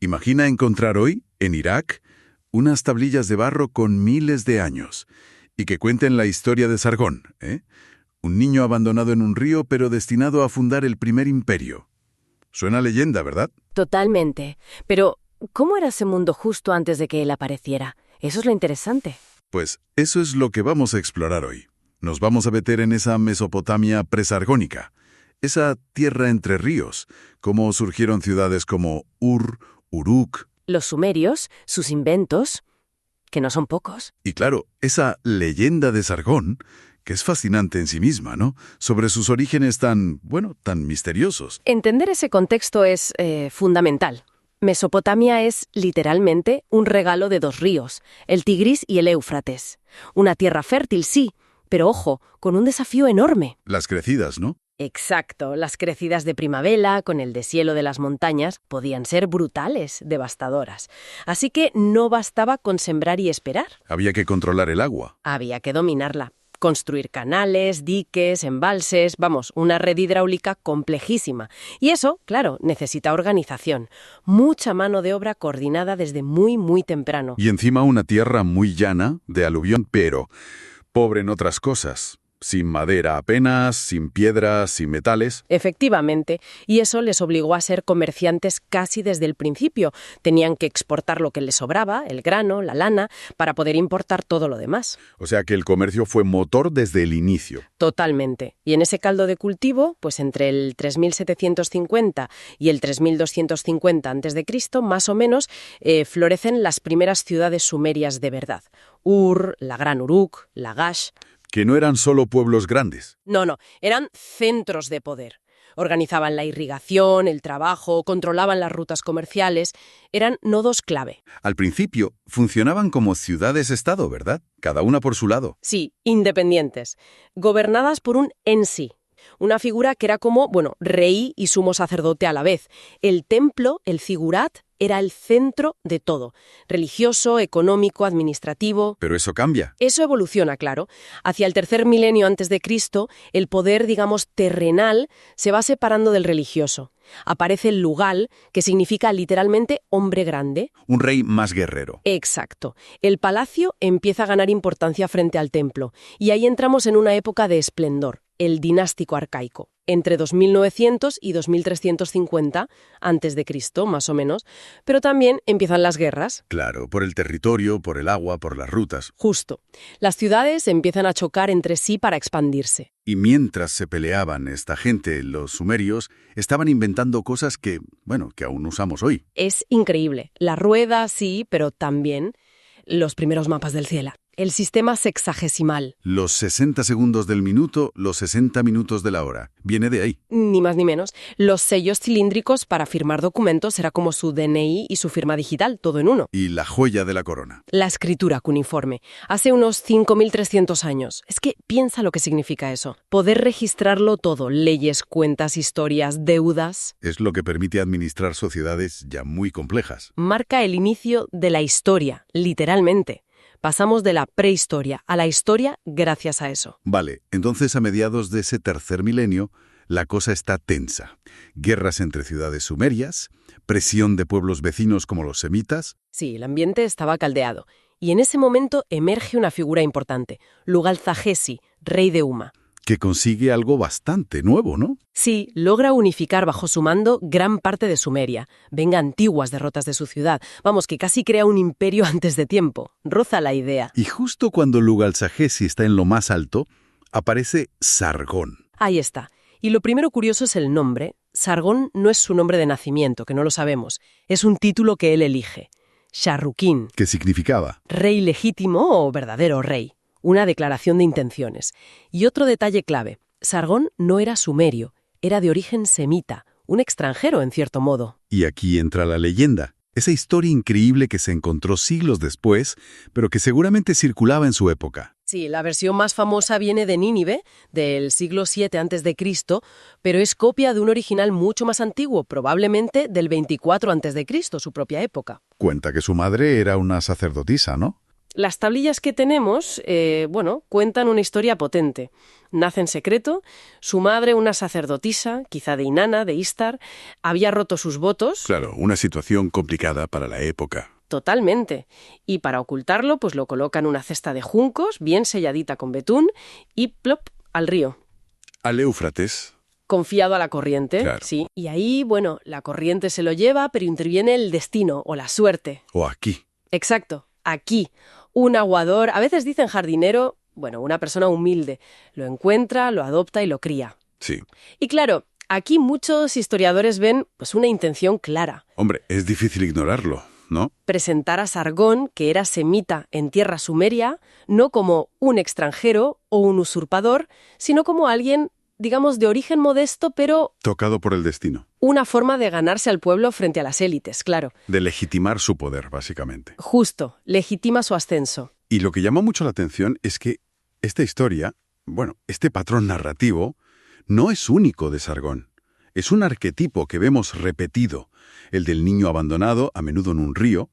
Imagina encontrar hoy, en Irak, unas tablillas de barro con miles de años y que cuenten la historia de Sargón, ¿eh? Un niño abandonado en un río pero destinado a fundar el primer imperio. Suena a leyenda, ¿verdad? Totalmente. Pero, ¿cómo era ese mundo justo antes de que él apareciera? Eso es lo interesante. Pues eso es lo que vamos a explorar hoy. Nos vamos a meter en esa Mesopotamia presargónica, esa tierra entre ríos, cómo surgieron ciudades como Ur, Uruk. Los sumerios, sus inventos, que no son pocos. Y claro, esa leyenda de Sargón, que es fascinante en sí misma, ¿no? Sobre sus orígenes tan misteriosos. Entender ese contexto es fundamental. Mesopotamia es, literalmente, un regalo de dos ríos, el Tigris y el Éufrates. Una tierra fértil, sí, pero ojo, con un desafío enorme. Las crecidas, ¿no? Exacto, las crecidas de primavera, con el deshielo de las montañas, podían ser brutales, devastadoras. Así que no bastaba con sembrar y esperar. Había que controlar el agua. Había que dominarla. Construir canales, diques, embalses, vamos, una red hidráulica complejísima. Y eso, claro, necesita organización. Mucha mano de obra coordinada desde muy, muy temprano. Y encima una tierra muy llana, de aluvión, pero pobre en otras cosas. Sin madera apenas, sin piedras, sin metales. Efectivamente, y eso les obligó a ser comerciantes casi desde el principio. Tenían que exportar lo que les sobraba, el grano, la lana, para poder importar todo lo demás. O sea que el comercio fue motor desde el inicio. Totalmente. Y en ese caldo de cultivo, pues entre el 3750 y el 3250 a.C., más o menos, florecen las primeras ciudades sumerias de verdad. Ur, la Gran Uruk, Lagash. Que no eran solo pueblos grandes. No, eran centros de poder. Organizaban la irrigación, el trabajo, controlaban las rutas comerciales. Eran nodos clave. Al principio funcionaban como ciudades-estado, ¿verdad? Cada una por su lado. Sí, independientes. Gobernadas por un ensi. Una figura que era como, rey y sumo sacerdote a la vez. El templo, el zigurat, era el centro de todo. Religioso, económico, administrativo. Pero eso cambia. Eso evoluciona, claro. Hacia el tercer milenio antes de Cristo, el poder, terrenal, se va separando del religioso. Aparece el lugal, que significa literalmente hombre grande. Un rey más guerrero. Exacto. El palacio empieza a ganar importancia frente al templo. Y ahí entramos en una época de esplendor, el dinástico arcaico. Entre 2900 y 2350 antes de Cristo, más o menos, pero también empiezan las guerras. Claro, por el territorio, por el agua, por las rutas. Justo. Las ciudades empiezan a chocar entre sí para expandirse. Y mientras se peleaban esta gente, los sumerios, estaban inventando cosas que aún usamos hoy. Es increíble. La rueda, sí, pero también los primeros mapas del cielo. El sistema sexagesimal. Los 60 segundos del minuto, los 60 minutos de la hora. Viene de ahí. Ni más ni menos. Los sellos cilíndricos para firmar documentos era como su DNI y su firma digital, todo en uno. Y la joya de la corona. La escritura cuneiforme. Hace unos 5.300 años. Es que piensa lo que significa eso. Poder registrarlo todo. Leyes, cuentas, historias, deudas. Es lo que permite administrar sociedades ya muy complejas. Marca el inicio de la historia, literalmente. Pasamos de la prehistoria a la historia gracias a eso. Vale, entonces a mediados de ese tercer milenio, la cosa está tensa. Guerras entre ciudades sumerias, presión de pueblos vecinos como los semitas. Sí, el ambiente estaba caldeado. Y en ese momento emerge una figura importante, Lugal-Zagesi, rey de Umma. Que consigue algo bastante nuevo, ¿no? Sí, logra unificar bajo su mando gran parte de Sumeria. Venga antiguas derrotas de su ciudad. Vamos, que casi crea un imperio antes de tiempo. Roza la idea. Y justo cuando Lugal-Zagesi está en lo más alto, aparece Sargón. Ahí está. Y lo primero curioso es el nombre. Sargón no es su nombre de nacimiento, que no lo sabemos. Es un título que él elige. Sharrukin. ¿Qué significaba? Rey legítimo o verdadero rey. Una declaración de intenciones. Y otro detalle clave. Sargón no era sumerio, era de origen semita, un extranjero en cierto modo. Y aquí entra la leyenda. Esa historia increíble que se encontró siglos después, pero que seguramente circulaba en su época. Sí, la versión más famosa viene de Nínive, del siglo VII a.C., pero es copia de un original mucho más antiguo, probablemente del 24 a.C., su propia época. Cuenta que su madre era una sacerdotisa, ¿no? Las tablillas que tenemos, cuentan una historia potente. Nace en secreto, su madre, una sacerdotisa, quizá de Inanna, de Istar, había roto sus votos. Claro, una situación complicada para la época. Totalmente. Y para ocultarlo, pues lo coloca en una cesta de juncos, bien selladita con betún, y plop, al río. Al Éufrates. Confiado a la corriente, Claro. sí. Y ahí, la corriente se lo lleva, pero interviene el destino o la suerte. O aquí. Exacto, aquí. Un aguador, a veces dicen jardinero, una persona humilde. Lo encuentra, lo adopta y lo cría. Sí. Y claro, aquí muchos historiadores ven una intención clara. Hombre, es difícil ignorarlo, ¿no? Presentar a Sargón, que era semita en tierra sumeria, no como un extranjero o un usurpador, sino como alguien, digamos, de origen modesto, pero Tocado por el destino. una forma de ganarse al pueblo frente a las élites, claro. De legitimar su poder, básicamente. Justo, legitima su ascenso. Y lo que llama mucho la atención es que esta historia, este patrón narrativo, no es único de Sargón. Es un arquetipo que vemos repetido, el del niño abandonado, a menudo en un río,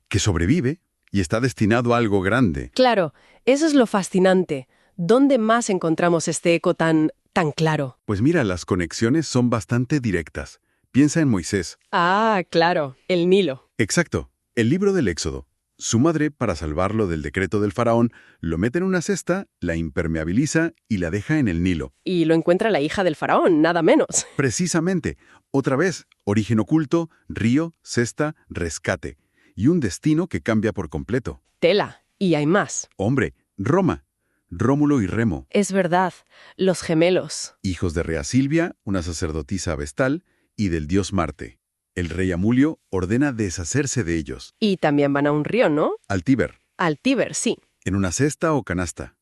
que sobrevive y está destinado a algo grande. Claro, eso es lo fascinante. ¿Dónde más encontramos este eco tan claro? Pues mira, las conexiones son bastante directas. Piensa en Moisés. Ah, claro, el Nilo. Exacto, el libro del Éxodo. Su madre, para salvarlo del decreto del faraón, lo mete en una cesta, la impermeabiliza y la deja en el Nilo. Y lo encuentra la hija del faraón, nada menos. Precisamente, otra vez, origen oculto, río, cesta, rescate. Y un destino que cambia por completo. Tela. Y hay más. Hombre, Roma. Rómulo y Remo, Es verdad, los gemelos. hijos de Rea Silvia, una sacerdotisa vestal, y del dios Marte. El rey Amulio ordena deshacerse de ellos. Y también van a un río, ¿no? Al Tíber, Al Tíber, sí. en una cesta o canasta.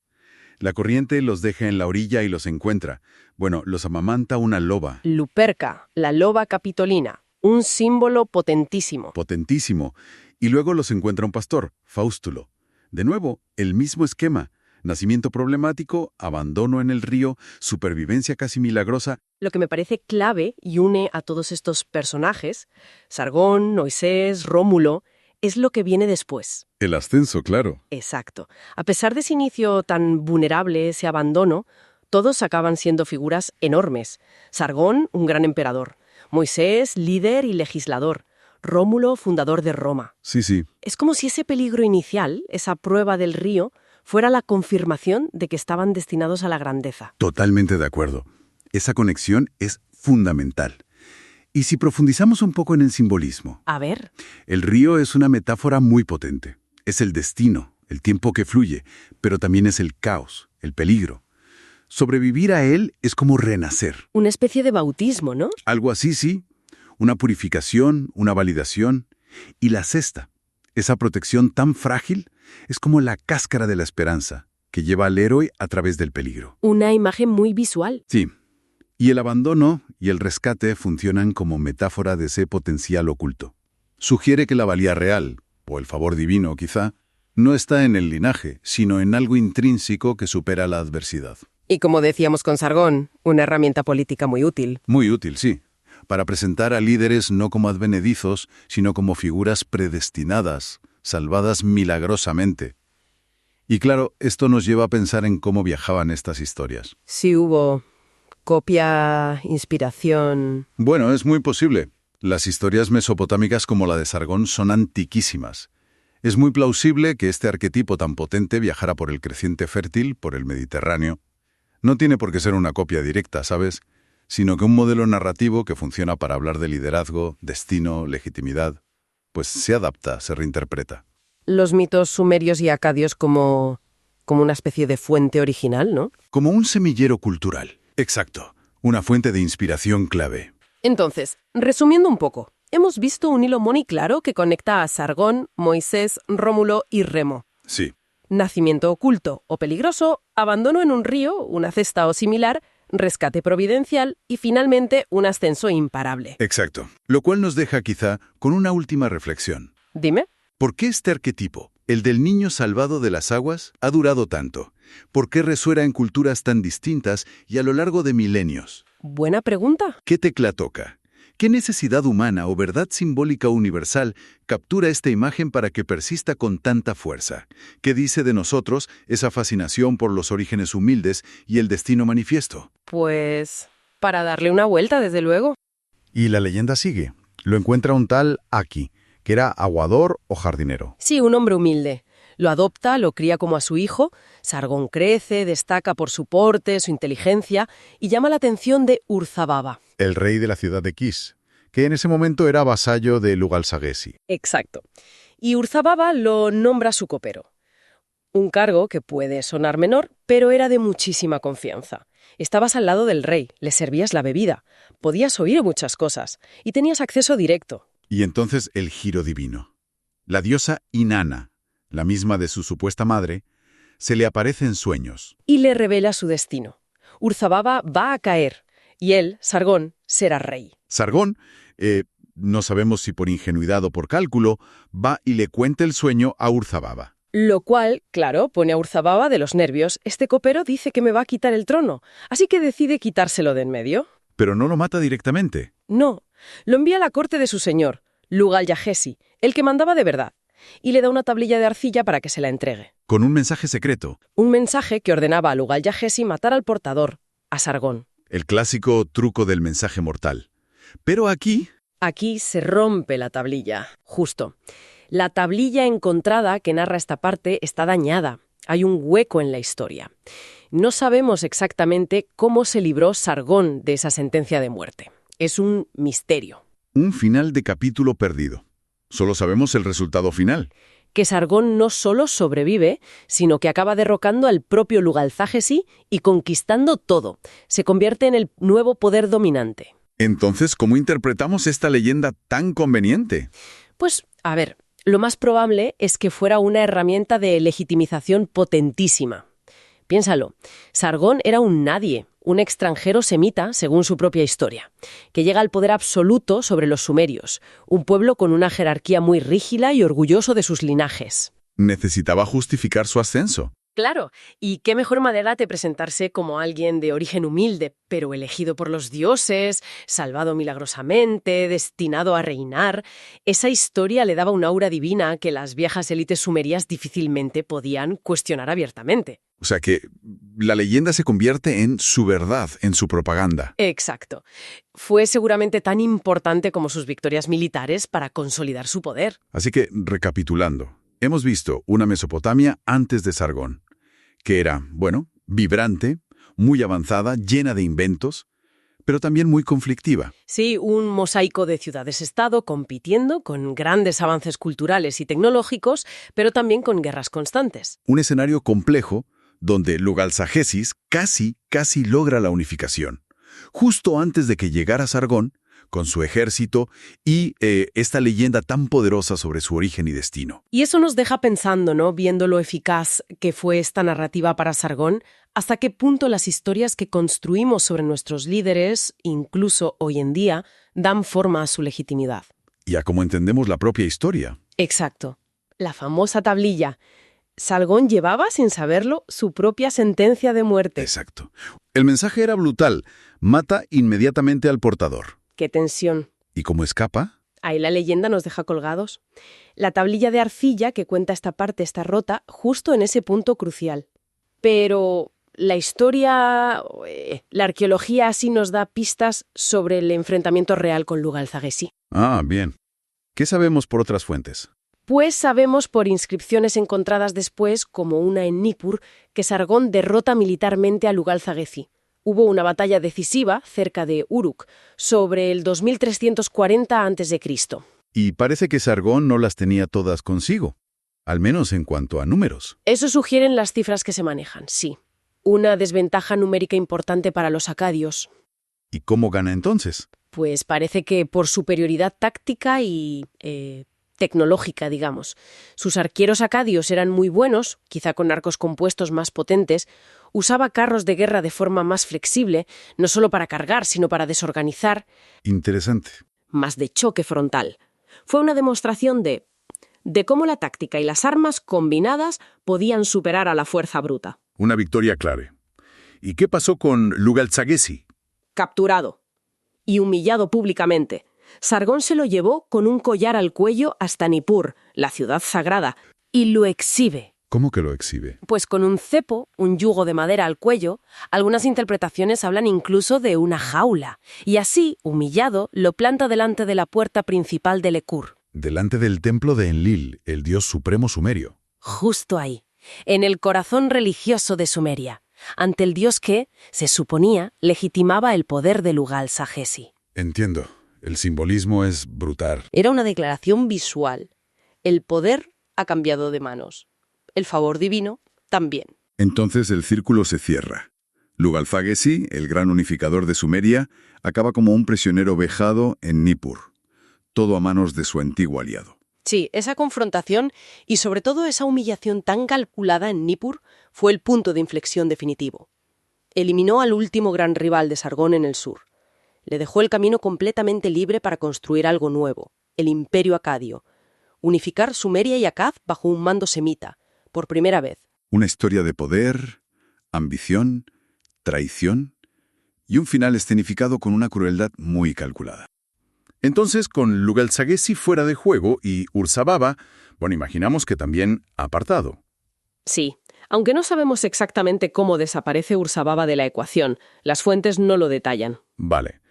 La corriente los deja en la orilla y los encuentra. Los amamanta una loba. Luperca, la loba capitolina. Un símbolo potentísimo. Potentísimo. Y luego los encuentra un pastor, Faustulo. De nuevo, el mismo esquema. Nacimiento problemático, abandono en el río, supervivencia casi milagrosa. Lo que me parece clave y une a todos estos personajes, Sargón, Moisés, Rómulo, es lo que viene después. El ascenso, claro. Exacto. A pesar de ese inicio tan vulnerable, ese abandono, todos acaban siendo figuras enormes. Sargón, un gran emperador. Moisés, líder y legislador. Rómulo, fundador de Roma. Sí. Es como si ese peligro inicial, esa prueba del río, fuera la confirmación de que estaban destinados a la grandeza. Totalmente de acuerdo. Esa conexión es fundamental. Y si profundizamos un poco en el simbolismo, A ver, el río es una metáfora muy potente. Es el destino, el tiempo que fluye, pero también es el caos, el peligro. Sobrevivir a él es como renacer. una especie de bautismo, ¿no? Algo así, sí. Una purificación, una validación. Y la cesta, esa protección tan frágil, es como la cáscara de la esperanza, que lleva al héroe a través del peligro. Una imagen muy visual. Sí. Y el abandono y el rescate funcionan como metáfora de ese potencial oculto. Sugiere que la valía real, o el favor divino quizá, no está en el linaje, sino en algo intrínseco que supera la adversidad. Y como decíamos con Sargón, una herramienta política muy útil. Muy útil, sí, para presentar a líderes no como advenedizos, sino como figuras predestinadas, salvadas milagrosamente. Y claro, esto nos lleva a pensar en cómo viajaban estas historias. Sí hubo copia, inspiración. Bueno, es muy posible. Las historias mesopotámicas como la de Sargón son antiquísimas. Es muy plausible que este arquetipo tan potente viajara por el creciente fértil, por el Mediterráneo. No tiene por qué ser una copia directa, ¿sabes? Sino que un modelo narrativo que funciona para hablar de liderazgo, destino, legitimidad, pues se adapta, se reinterpreta. Los mitos sumerios y acadios como una especie de fuente original, ¿no? Como un semillero cultural. Exacto. Una fuente de inspiración clave. Entonces, resumiendo un poco, hemos visto un hilo muy claro que conecta a Sargón, Moisés, Rómulo y Remo. Sí. Nacimiento oculto o peligroso, abandono en un río, una cesta o similar, rescate providencial y finalmente un ascenso imparable. Exacto. Lo cual nos deja quizá con una última reflexión. Dime. ¿Por qué este arquetipo, el del niño salvado de las aguas, ha durado tanto? ¿Por qué resuena en culturas tan distintas y a lo largo de milenios? Buena pregunta. ¿Qué tecla toca? ¿Qué necesidad humana o verdad simbólica universal captura esta imagen para que persista con tanta fuerza? ¿Qué dice de nosotros esa fascinación por los orígenes humildes y el destino manifiesto? Pues para darle una vuelta, desde luego. Y la leyenda sigue. Lo encuentra un tal Aki, que era aguador o jardinero. Sí, un hombre humilde. Lo adopta, lo cría como a su hijo. Sargón crece, destaca por su porte, su inteligencia y llama la atención de Urzababa. El rey de la ciudad de Kish, que en ese momento era vasallo de Lugal-Sagesi. Exacto. Y Urzababa lo nombra su copero. Un cargo que puede sonar menor, pero era de muchísima confianza. Estabas al lado del rey, le servías la bebida, podías oír muchas cosas y tenías acceso directo. Y entonces el giro divino. La diosa Inanna, la misma de su supuesta madre, se le aparece en sueños. Y le revela su destino. Urzababa va a caer y él, Sargón, será rey. Sargón, no sabemos si por ingenuidad o por cálculo, va y le cuenta el sueño a Urzababa. Lo cual, claro, pone a Urzababa de los nervios. Este copero dice que me va a quitar el trono, así que decide quitárselo de en medio. Pero no lo mata directamente. No, lo envía a la corte de su señor, Lugal-Yagesi, el que mandaba de verdad, y le da una tablilla de arcilla para que se la entregue. Con un mensaje secreto. Un mensaje que ordenaba a Lugal-Yagesi matar al portador, a Sargón. El clásico truco del mensaje mortal. Pero aquí... Aquí se rompe la tablilla, justo. La tablilla encontrada que narra esta parte está dañada. Hay un hueco en la historia. No sabemos exactamente cómo se libró Sargón de esa sentencia de muerte. Es un misterio. Un final de capítulo perdido. Solo sabemos el resultado final. Que Sargón no solo sobrevive, sino que acaba derrocando al propio Lugal-Zagesi y conquistando todo. Se convierte en el nuevo poder dominante. Entonces, ¿cómo interpretamos esta leyenda tan conveniente? Pues, a ver, lo más probable es que fuera una herramienta de legitimización potentísima. Piénsalo, Sargón era un nadie, un extranjero semita, según su propia historia, que llega al poder absoluto sobre los sumerios, un pueblo con una jerarquía muy rígida y orgulloso de sus linajes. Necesitaba justificar su ascenso. Claro, y qué mejor manera de presentarse como alguien de origen humilde, pero elegido por los dioses, salvado milagrosamente, destinado a reinar. Esa historia le daba un aura divina que las viejas élites sumerias difícilmente podían cuestionar abiertamente. O sea que la leyenda se convierte en su verdad, en su propaganda. Exacto. Fue seguramente tan importante como sus victorias militares para consolidar su poder. Así que, recapitulando, hemos visto una Mesopotamia antes de Sargón, que era, bueno, vibrante, muy avanzada, llena de inventos, pero también muy conflictiva. Sí, un mosaico de ciudades-estado compitiendo con grandes avances culturales y tecnológicos, pero también con guerras constantes. Un escenario complejo donde Lugal-Sagesis casi logra la unificación, justo antes de que llegara Sargón, con su ejército y esta leyenda tan poderosa sobre su origen y destino. Y eso nos deja pensando, ¿no? Viendo lo eficaz que fue esta narrativa para Sargón, hasta qué punto las historias que construimos sobre nuestros líderes, incluso hoy en día, dan forma a su legitimidad. Y a cómo entendemos la propia historia. Exacto. La famosa tablilla. Sargón llevaba, sin saberlo, su propia sentencia de muerte. Exacto. El mensaje era brutal. Mata inmediatamente al portador. ¡Qué tensión! ¿Y cómo escapa? Ahí la leyenda nos deja colgados. La tablilla de arcilla que cuenta esta parte está rota justo en ese punto crucial. Pero la historia, la arqueología así nos da pistas sobre el enfrentamiento real con Lugal-Zagesi. Ah, bien. ¿Qué sabemos por otras fuentes? Pues sabemos por inscripciones encontradas después, como una en Nippur, que Sargón derrota militarmente a Lugal-Zagesi. Hubo una batalla decisiva cerca de Uruk, sobre el 2340 a.C. Y parece que Sargón no las tenía todas consigo, al menos en cuanto a números. Eso sugieren las cifras que se manejan, sí. Una desventaja numérica importante para los acadios. ¿Y cómo gana entonces? Pues parece que por superioridad táctica y tecnológica, digamos. Sus arqueros acadios eran muy buenos, quizá con arcos compuestos más potentes. Usaba carros de guerra de forma más flexible, no solo para cargar, sino para desorganizar. Interesante. Más de choque frontal. Fue una demostración de cómo la táctica y las armas combinadas podían superar a la fuerza bruta. Una victoria clave. ¿Y qué pasó con Lugal-Zagesi? Capturado y humillado públicamente. Sargón se lo llevó con un collar al cuello hasta Nippur, la ciudad sagrada, y lo exhibe. ¿Cómo que lo exhibe? Pues con un cepo, un yugo de madera al cuello, algunas interpretaciones hablan incluso de una jaula. Y así, humillado, lo planta delante de la puerta principal de Lekur. Delante del templo de Enlil, el dios supremo sumerio. Justo ahí, en el corazón religioso de Sumeria, ante el dios que, se suponía, legitimaba el poder de Lugal-Sagesi. Entiendo. El simbolismo es brutal. Era una declaración visual. El poder ha cambiado de manos. El favor divino también. Entonces el círculo se cierra. Lugal-Sagesi, el gran unificador de Sumeria, acaba como un prisionero vejado en Nippur, todo a manos de su antiguo aliado. Sí, esa confrontación y sobre todo esa humillación tan calculada en Nippur fue el punto de inflexión definitivo. Eliminó al último gran rival de Sargón en el sur. Le dejó el camino completamente libre para construir algo nuevo, el Imperio Acadio. Unificar Sumeria y Akkad bajo un mando semita, por primera vez. Una historia de poder, ambición, traición y un final escenificado con una crueldad muy calculada. Entonces, con Lugal-Sagesi fuera de juego y Urzababa, imaginamos que también apartado. Sí, aunque no sabemos exactamente cómo desaparece Urzababa de la ecuación, las fuentes no lo detallan. Vale.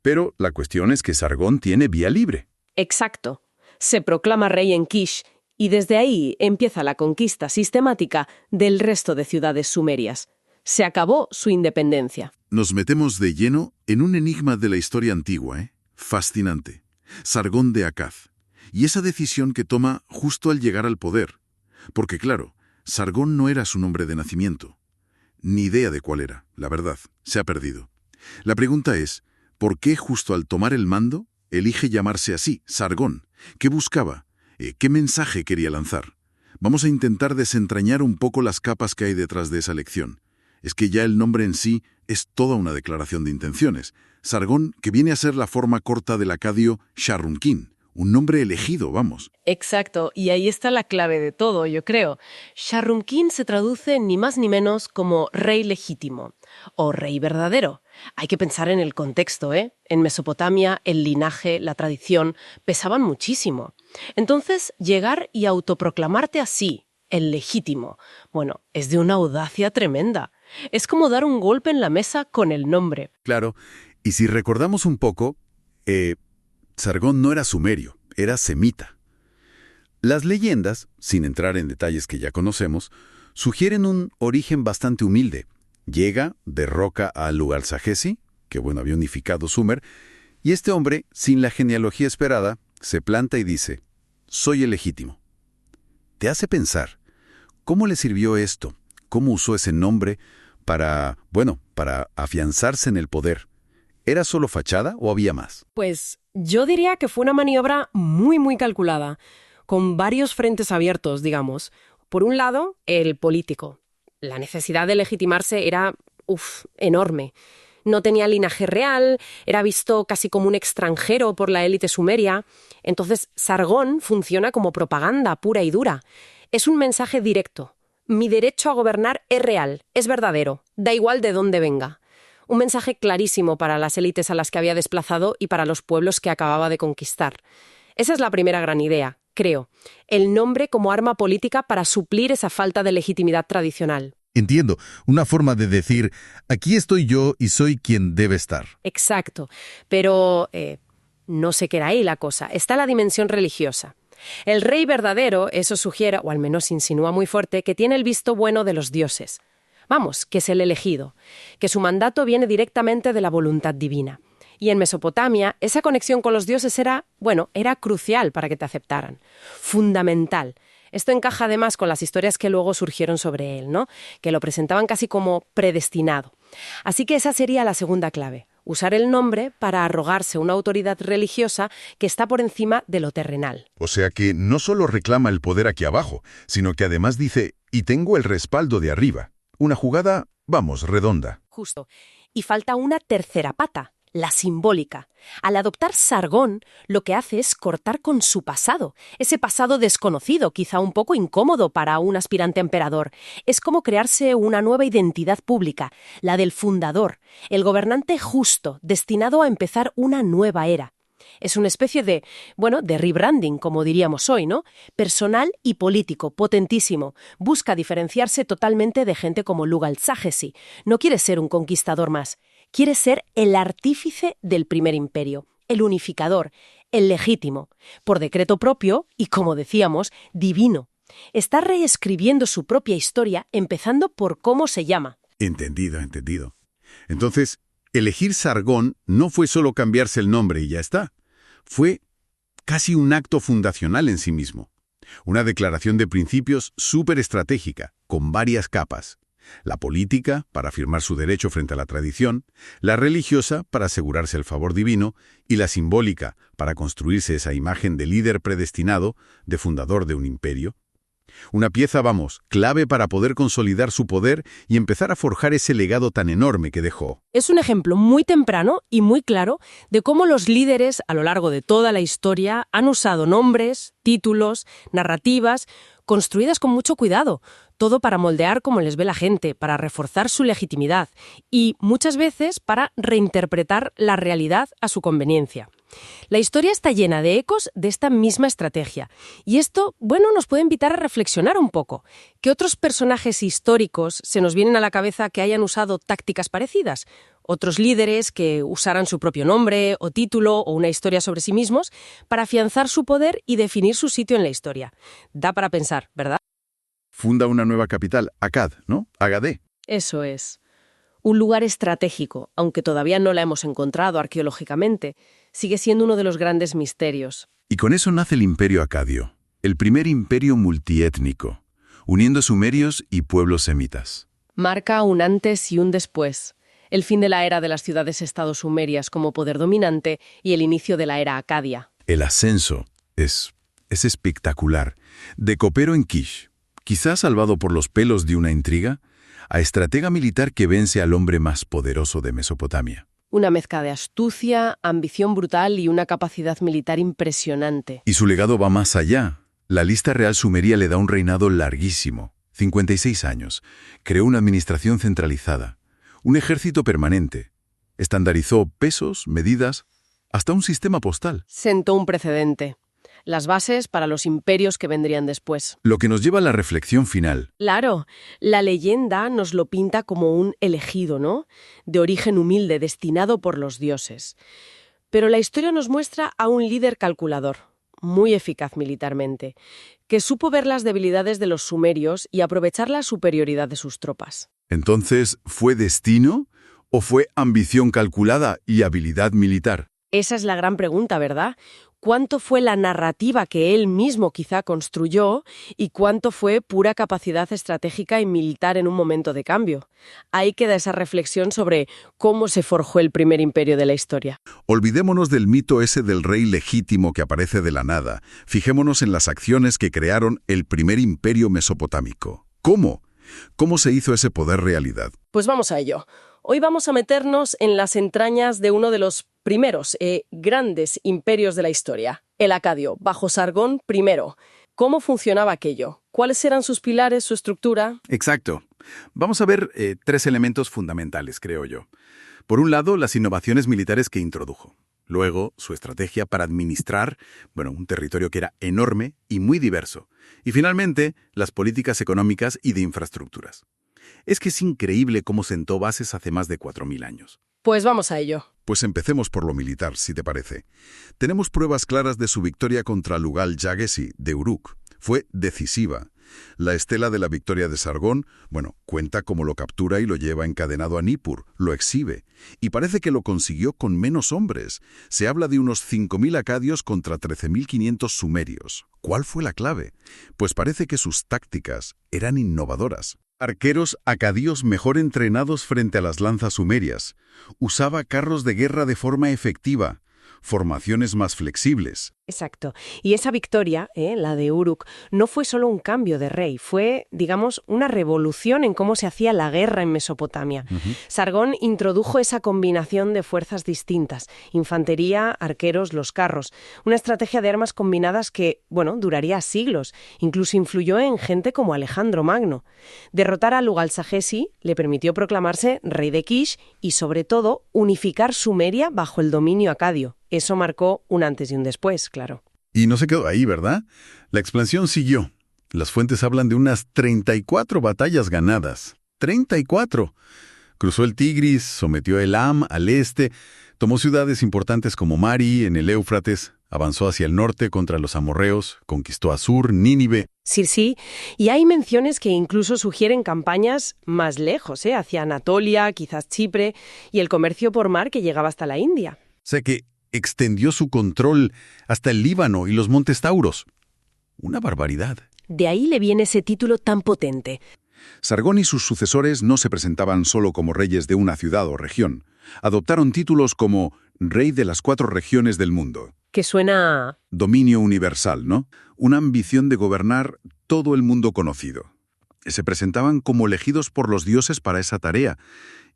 Pero la cuestión es que Sargón tiene vía libre. Exacto. Se proclama rey en Kish y desde ahí empieza la conquista sistemática del resto de ciudades sumerias. Se acabó su independencia. Nos metemos de lleno en un enigma de la historia antigua, ¿eh? Fascinante. Sargón de Akkad. Y esa decisión que toma justo al llegar al poder. Porque claro, Sargón no era su nombre de nacimiento. Ni idea de cuál era, la verdad. Se ha perdido. La pregunta es, ¿por qué justo al tomar el mando elige llamarse así, Sargón? ¿Qué buscaba? ¿Qué mensaje quería lanzar? Vamos a intentar desentrañar un poco las capas que hay detrás de esa elección. Es que ya el nombre en sí es toda una declaración de intenciones. Sargón, que viene a ser la forma corta del acadio Sharrunkin, un nombre elegido, vamos. Exacto, y ahí está la clave de todo, yo creo. Sharrunkin se traduce ni más ni menos como rey legítimo o rey verdadero. Hay que pensar en el contexto, ¿eh? En Mesopotamia, el linaje, la tradición, pesaban muchísimo. Entonces, llegar y autoproclamarte así, el legítimo, es de una audacia tremenda. Es como dar un golpe en la mesa con el nombre. Claro, y si recordamos un poco, Sargón no era sumerio, era semita. Las leyendas, sin entrar en detalles que ya conocemos, sugieren un origen bastante humilde. Llega, derroca a Lugal-Sagesi, que había unificado Sumer, y este hombre, sin la genealogía esperada, se planta y dice, soy el legítimo. Te hace pensar, ¿cómo le sirvió esto? ¿Cómo usó ese nombre para afianzarse en el poder? ¿Era solo fachada o había más? Pues yo diría que fue una maniobra muy, muy calculada, con varios frentes abiertos, digamos. Por un lado, el político. La necesidad de legitimarse era, enorme. No tenía linaje real, era visto casi como un extranjero por la élite sumeria. Entonces, Sargón funciona como propaganda pura y dura. Es un mensaje directo. Mi derecho a gobernar es real, es verdadero, da igual de dónde venga. Un mensaje clarísimo para las élites a las que había desplazado y para los pueblos que acababa de conquistar. Esa es la primera gran idea, creo. El nombre como arma política para suplir esa falta de legitimidad tradicional. Entiendo, una forma de decir, aquí estoy yo y soy quien debe estar. Exacto, pero no se queda ahí la cosa, está la dimensión religiosa. El rey verdadero, eso sugiere, o al menos insinúa muy fuerte, que tiene el visto bueno de los dioses. Vamos, que es el elegido, que su mandato viene directamente de la voluntad divina. Y en Mesopotamia, esa conexión con los dioses era crucial para que te aceptaran. Fundamental. Esto encaja además con las historias que luego surgieron sobre él, ¿no? Que lo presentaban casi como predestinado. Así que esa sería la segunda clave. Usar el nombre para arrogarse una autoridad religiosa que está por encima de lo terrenal. O sea que no solo reclama el poder aquí abajo, sino que además dice, y tengo el respaldo de arriba. Una jugada, redonda. Justo. Y falta una tercera pata, la simbólica. Al adoptar Sargón, lo que hace es cortar con su pasado, ese pasado desconocido, quizá un poco incómodo para un aspirante emperador. Es como crearse una nueva identidad pública, la del fundador, el gobernante justo, destinado a empezar una nueva era. Es una especie de, de rebranding, como diríamos hoy, ¿no? Personal y político, potentísimo. Busca diferenciarse totalmente de gente como Lugal-Zaggisi. No quiere ser un conquistador más. Quiere ser el artífice del primer imperio, el unificador, el legítimo, por decreto propio y, como decíamos, divino. Está reescribiendo su propia historia, empezando por cómo se llama. Entendido. Entonces, elegir Sargón no fue solo cambiarse el nombre y ya está. Fue casi un acto fundacional en sí mismo. Una declaración de principios súper estratégica, con varias capas. La política, para afirmar su derecho frente a la tradición, la religiosa, para asegurarse el favor divino, y la simbólica, para construirse esa imagen de líder predestinado, de fundador de un imperio. Una pieza, clave para poder consolidar su poder y empezar a forjar ese legado tan enorme que dejó. Es un ejemplo muy temprano y muy claro de cómo los líderes a lo largo de toda la historia han usado nombres, títulos, narrativas, construidas con mucho cuidado, todo para moldear como les ve la gente, para reforzar su legitimidad y, muchas veces, para reinterpretar la realidad a su conveniencia. La historia está llena de ecos de esta misma estrategia. Y esto, nos puede invitar a reflexionar un poco. ¿Qué otros personajes históricos se nos vienen a la cabeza que hayan usado tácticas parecidas? Otros líderes que usaran su propio nombre o título o una historia sobre sí mismos para afianzar su poder y definir su sitio en la historia. Da para pensar, ¿verdad? Funda una nueva capital, Akkad, ¿no? Agadé. Eso es. Un lugar estratégico, aunque todavía no la hemos encontrado arqueológicamente, sigue siendo uno de los grandes misterios. Y con eso nace el Imperio Acadio, el primer imperio multiétnico, uniendo sumerios y pueblos semitas. Marca un antes y un después, el fin de la era de las ciudades-estado sumerias como poder dominante y el inicio de la era acadia. El ascenso es espectacular. De copero en Kish, quizás salvado por los pelos de una intriga, a estratega militar que vence al hombre más poderoso de Mesopotamia. Una mezcla de astucia, ambición brutal y una capacidad militar impresionante. Y su legado va más allá. La lista real sumeria le da un reinado larguísimo, 56 años. Creó una administración centralizada, un ejército permanente. Estandarizó pesos, medidas, hasta un sistema postal. Sentó un precedente. Las bases para los imperios que vendrían después. Lo que nos lleva a la reflexión final. Claro, la leyenda nos lo pinta como un elegido, ¿no? De origen humilde, destinado por los dioses. Pero la historia nos muestra a un líder calculador, muy eficaz militarmente, que supo ver las debilidades de los sumerios y aprovechar la superioridad de sus tropas. Entonces, ¿fue destino o fue ambición calculada y habilidad militar? Esa es la gran pregunta, ¿verdad? ¿Cuánto fue la narrativa que él mismo quizá construyó y cuánto fue pura capacidad estratégica y militar en un momento de cambio? Ahí queda esa reflexión sobre cómo se forjó el primer imperio de la historia. Olvidémonos del mito ese del rey legítimo que aparece de la nada. Fijémonos en las acciones que crearon el primer imperio mesopotámico. ¿Cómo? ¿Cómo se hizo ese poder realidad? Pues vamos a ello. Hoy vamos a meternos en las entrañas de uno de los primeros grandes imperios de la historia, el acadio, bajo Sargón I. ¿Cómo funcionaba aquello? ¿Cuáles eran sus pilares, su estructura? Exacto. Vamos a ver 3 elementos fundamentales, creo yo. Por un lado, las innovaciones militares que introdujo. Luego, su estrategia para administrar, un territorio que era enorme y muy diverso. Y finalmente, las políticas económicas y de infraestructuras. Es que es increíble cómo sentó bases hace más de 4000 años. Pues vamos a ello. Pues empecemos por lo militar, si te parece. Tenemos pruebas claras de su victoria contra Lugal-Zaggisi, de Uruk. Fue decisiva. La estela de la victoria de Sargón, cuenta cómo lo captura y lo lleva encadenado a Nippur, lo exhibe. Y parece que lo consiguió con menos hombres. Se habla de unos 5000 acadios contra 13500 sumerios. ¿Cuál fue la clave? Pues parece que sus tácticas eran innovadoras. Arqueros acadios mejor entrenados frente a las lanzas sumerias. Usaba carros de guerra de forma efectiva. Formaciones más flexibles. Exacto. Y esa victoria, la de Uruk, no fue solo un cambio de rey, fue, digamos, una revolución en cómo se hacía la guerra en Mesopotamia. Sargón introdujo esa combinación de fuerzas distintas, infantería, arqueros, los carros, una estrategia de armas combinadas que, bueno, duraría siglos, incluso influyó en gente como Alejandro Magno. Derrotar a Lugal-Sagesi le permitió proclamarse rey de Kish y, sobre todo, unificar Sumeria bajo el dominio acadio. Eso marcó un antes y un después, claro. Y no se quedó ahí, ¿verdad? La expansión siguió. Las fuentes hablan de unas 34 batallas ganadas. ¡34! Cruzó el Tigris, sometió a Elam al este, tomó ciudades importantes como Mari, en el Éufrates, avanzó hacia el norte contra los amorreos, conquistó Asur, Nínive. Sí, y hay menciones que incluso sugieren campañas más lejos, hacia Anatolia, quizás Chipre, y el comercio por mar que llegaba hasta la India. O sea que extendió su control hasta el Líbano y los Montes Tauros. Una barbaridad. De ahí le viene ese título tan potente. Sargón y sus sucesores no se presentaban solo como reyes de una ciudad o región. Adoptaron títulos como Rey de las 4 regiones del mundo. Que suena... Dominio universal, ¿no? Una ambición de gobernar todo el mundo conocido. Se presentaban como elegidos por los dioses para esa tarea.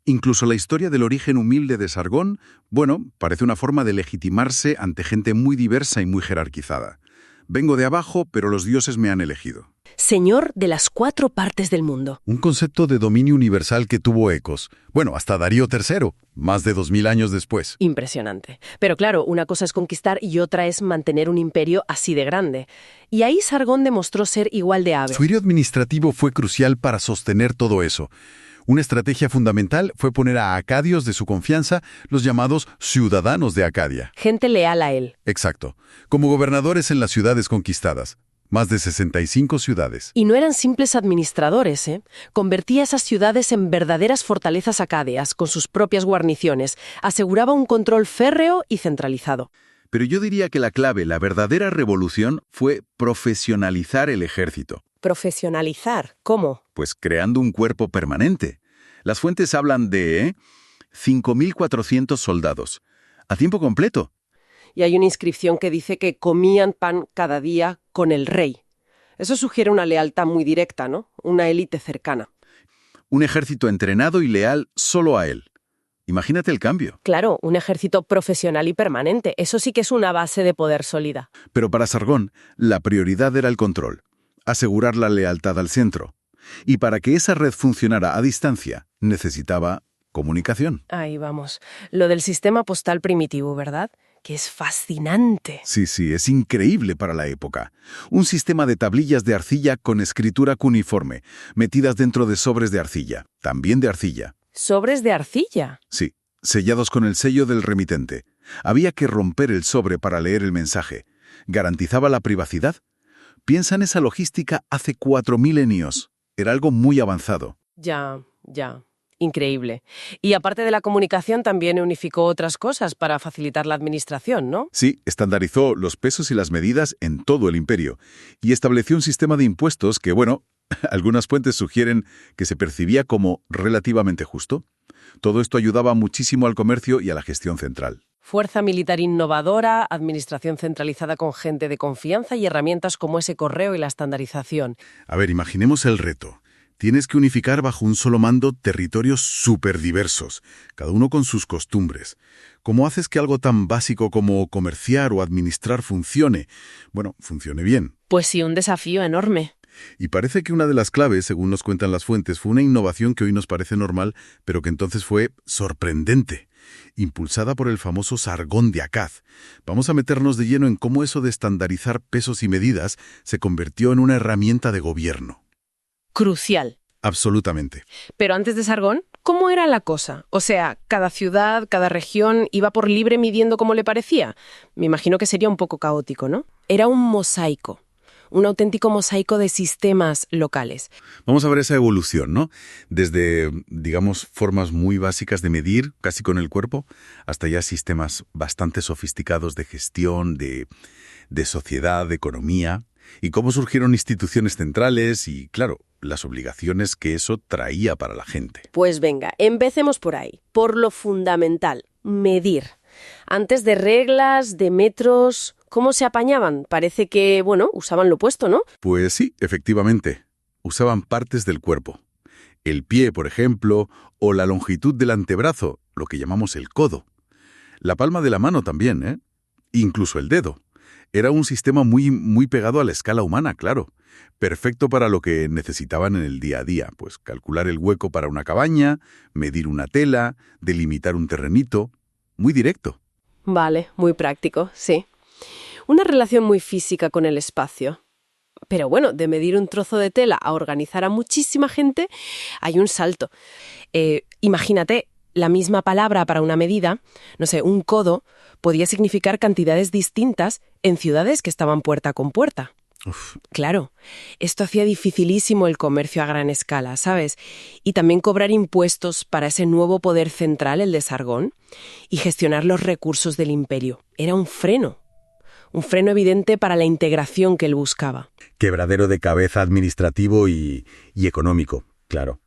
Incluso la historia del origen humilde de Sargón, bueno, parece una forma de legitimarse ante gente muy diversa y muy jerarquizada. Vengo de abajo, pero los dioses me han elegido. Señor de las 4 partes del mundo. Un concepto de dominio universal que tuvo ecos. Bueno, hasta Darío III, más de 2000 años después. Impresionante. Pero claro, una cosa es conquistar y otra es mantener un imperio así de grande. Y ahí Sargón demostró ser igual de hábil. Su giro administrativo fue crucial para sostener todo eso. Una estrategia fundamental fue poner a acadios de su confianza, los llamados ciudadanos de Acadia. Gente leal a él. Exacto. Como gobernadores en las ciudades conquistadas. Más de 65 ciudades. Y no eran simples administradores, Convertía esas ciudades en verdaderas fortalezas acadias, con sus propias guarniciones. Aseguraba un control férreo y centralizado. Pero yo diría que la clave, la verdadera revolución, fue profesionalizar el ejército. ¿Profesionalizar? ¿Cómo? Pues creando un cuerpo permanente. Las fuentes hablan de 5.400 soldados, a tiempo completo. Y hay una inscripción que dice que comían pan cada día con el rey. Eso sugiere una lealtad muy directa, ¿no? Una élite cercana. Un ejército entrenado y leal solo a él. Imagínate el cambio. Claro, un ejército profesional y permanente. Eso sí que es una base de poder sólida. Pero para Sargón, la prioridad era el control. Asegurar la lealtad al centro. Y para que esa red funcionara a distancia, necesitaba comunicación. Ahí vamos. Lo del sistema postal primitivo, ¿verdad? Que es fascinante. Sí, es increíble para la época. Un sistema de tablillas de arcilla con escritura cuneiforme, metidas dentro de sobres de arcilla, también de arcilla. ¿Sobres de arcilla? Sí, sellados con el sello del remitente. Había que romper el sobre para leer el mensaje. ¿Garantizaba la privacidad? Piensa en esa logística hace 4 milenios. Era algo muy avanzado. Ya. Increíble. Y aparte de la comunicación, también unificó otras cosas para facilitar la administración, ¿no? Sí, estandarizó los pesos y las medidas en todo el imperio y estableció un sistema de impuestos que, bueno, algunas fuentes sugieren que se percibía como relativamente justo. Todo esto ayudaba muchísimo al comercio y a la gestión central. Fuerza militar innovadora, administración centralizada con gente de confianza y herramientas como ese correo y la estandarización. A ver, imaginemos el reto. Tienes que unificar bajo un solo mando territorios súper diversos, cada uno con sus costumbres. ¿Cómo haces que algo tan básico como comerciar o administrar funcione? Bueno, funcione bien. Pues sí, un desafío enorme. Y parece que una de las claves, según nos cuentan las fuentes, fue una innovación que hoy nos parece normal, pero que entonces fue sorprendente, impulsada por el famoso Sargón de Akkad. Vamos a meternos de lleno en cómo eso de estandarizar pesos y medidas se convirtió en una herramienta de gobierno. Crucial. Absolutamente. Pero antes de Sargón, ¿cómo era la cosa? O sea, ¿cada ciudad, cada región iba por libre midiendo como le parecía? Me imagino que sería un poco caótico, ¿no? Era un mosaico. Un auténtico mosaico de sistemas locales. Vamos a ver esa evolución, ¿no? Desde, digamos, formas muy básicas de medir, casi con el cuerpo, hasta ya sistemas bastante sofisticados de gestión, de sociedad, de economía, y cómo surgieron instituciones centrales y, claro, las obligaciones que eso traía para la gente. Pues venga, empecemos por ahí, por lo fundamental, medir. Antes de reglas, de metros, ¿Cómo se apañaban? Parece que, bueno, usaban lo opuesto, ¿no? Pues sí, efectivamente. Usaban partes del cuerpo. El pie, por ejemplo, o la longitud del antebrazo, lo que llamamos el codo. La palma de la mano también, ¿eh? Incluso el dedo. Era un sistema muy pegado a la escala humana, claro. Perfecto para lo que necesitaban en el día a día, pues calcular el hueco para una cabaña, medir una tela, delimitar un terrenito. Muy directo. Vale, muy práctico, sí. Una relación muy física con el espacio. Pero bueno, de medir un trozo de tela a organizar a muchísima gente, hay un salto. Imagínate, la misma palabra para una medida, no sé, un codo, podía significar cantidades distintas en ciudades que estaban puerta con puerta. Uf. Claro, esto hacía dificilísimo el comercio a gran escala, ¿sabes? Y también cobrar impuestos para ese nuevo poder central, el de Sargón, y gestionar los recursos del imperio. Era un freno evidente para la integración que él buscaba. Quebradero de cabeza administrativo y económico, claro.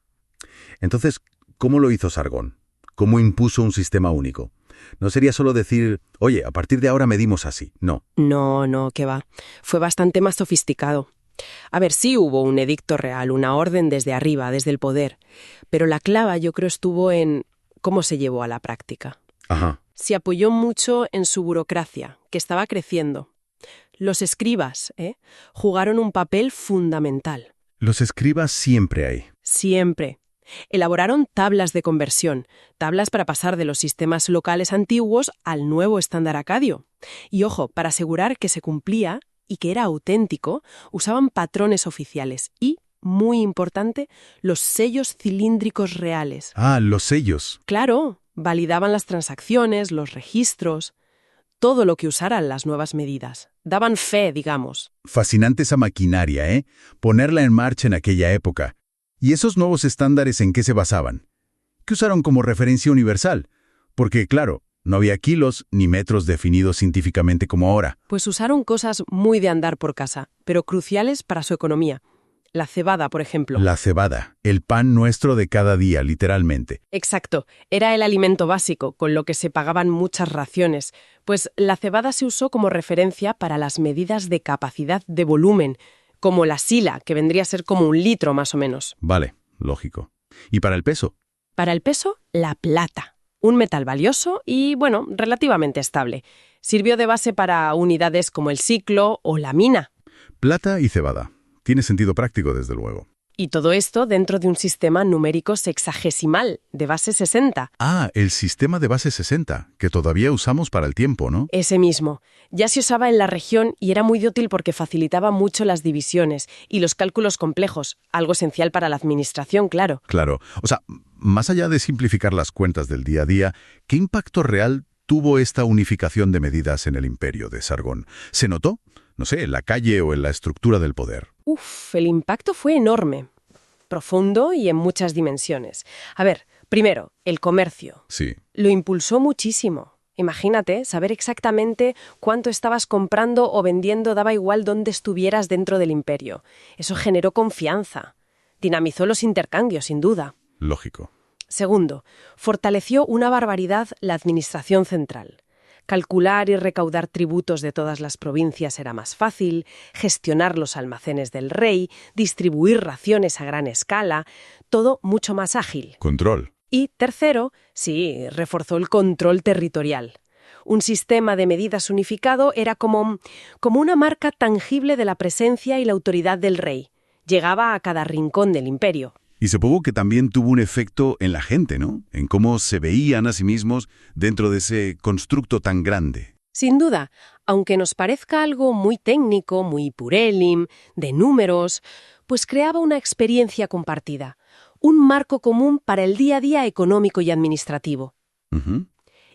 Entonces, ¿cómo lo hizo Sargón? ¿Cómo impuso un sistema único? No sería solo decir, oye, a partir de ahora medimos así. No. No, qué va. Fue bastante más sofisticado. A ver, sí hubo un edicto real, una orden desde arriba, desde el poder. Pero la clave, yo creo, estuvo en cómo se llevó a la práctica. Ajá. Se apoyó mucho en su burocracia, que estaba creciendo. Los escribas, jugaron un papel fundamental. Los escribas siempre hay. Siempre. Elaboraron tablas de conversión, tablas para pasar de los sistemas locales antiguos al nuevo estándar acadio. Y ojo, para asegurar que se cumplía y que era auténtico, usaban patrones oficiales y, muy importante, los sellos cilíndricos reales. Ah, los sellos. Claro, validaban las transacciones, los registros, todo lo que usaran las nuevas medidas. Daban fe, digamos. Fascinante esa maquinaria, ¿eh? Ponerla en marcha en aquella época. ¿Y esos nuevos estándares en qué se basaban? ¿Qué usaron como referencia universal? Porque, claro, no había kilos ni metros definidos científicamente como ahora. Pues usaron cosas muy de andar por casa, pero cruciales para su economía. La cebada, por ejemplo. La cebada, el pan nuestro de cada día, literalmente. Exacto, era el alimento básico, con lo que se pagaban muchas raciones. Pues la cebada se usó como referencia para las medidas de capacidad de volumen, como la sila, que vendría a ser como 1 litro más o menos. Vale, lógico. ¿Y para el peso? Para el peso, la plata. Un metal valioso y, bueno, relativamente estable. Sirvió de base para unidades como el siclo o la mina. Plata y cebada. Tiene sentido práctico, desde luego. Y todo esto dentro de un sistema numérico sexagesimal, de base 60. Ah, el sistema de base 60, que todavía usamos para el tiempo, ¿no? Ese mismo. Ya se usaba en la región y era muy útil porque facilitaba mucho las divisiones y los cálculos complejos, algo esencial para la administración, claro. Claro. O sea, más allá de simplificar las cuentas del día a día, ¿qué impacto real tuvo esta unificación de medidas en el imperio de Sargón? ¿Se notó? No sé, en la calle o en la estructura del poder. El impacto fue enorme, profundo y en muchas dimensiones. A ver, primero, el comercio. Sí. Lo impulsó muchísimo. Imagínate, saber exactamente cuánto estabas comprando o vendiendo daba igual dónde estuvieras dentro del imperio. Eso generó confianza. Dinamizó los intercambios, sin duda. Lógico. Segundo, fortaleció una barbaridad la administración central. Calcular y recaudar tributos de todas las provincias era más fácil, gestionar los almacenes del rey, distribuir raciones a gran escala, todo mucho más ágil. Control. Y tercero, sí, reforzó el control territorial. Un sistema de medidas unificado era como una marca tangible de la presencia y la autoridad del rey. Llegaba a cada rincón del imperio. Y supongo que también tuvo un efecto en la gente, ¿no? En cómo se veían a sí mismos dentro de ese constructo tan grande. Sin duda, aunque nos parezca algo muy técnico, muy purélim, de números, pues creaba una experiencia compartida, un marco común para el día a día económico y administrativo. Ujú.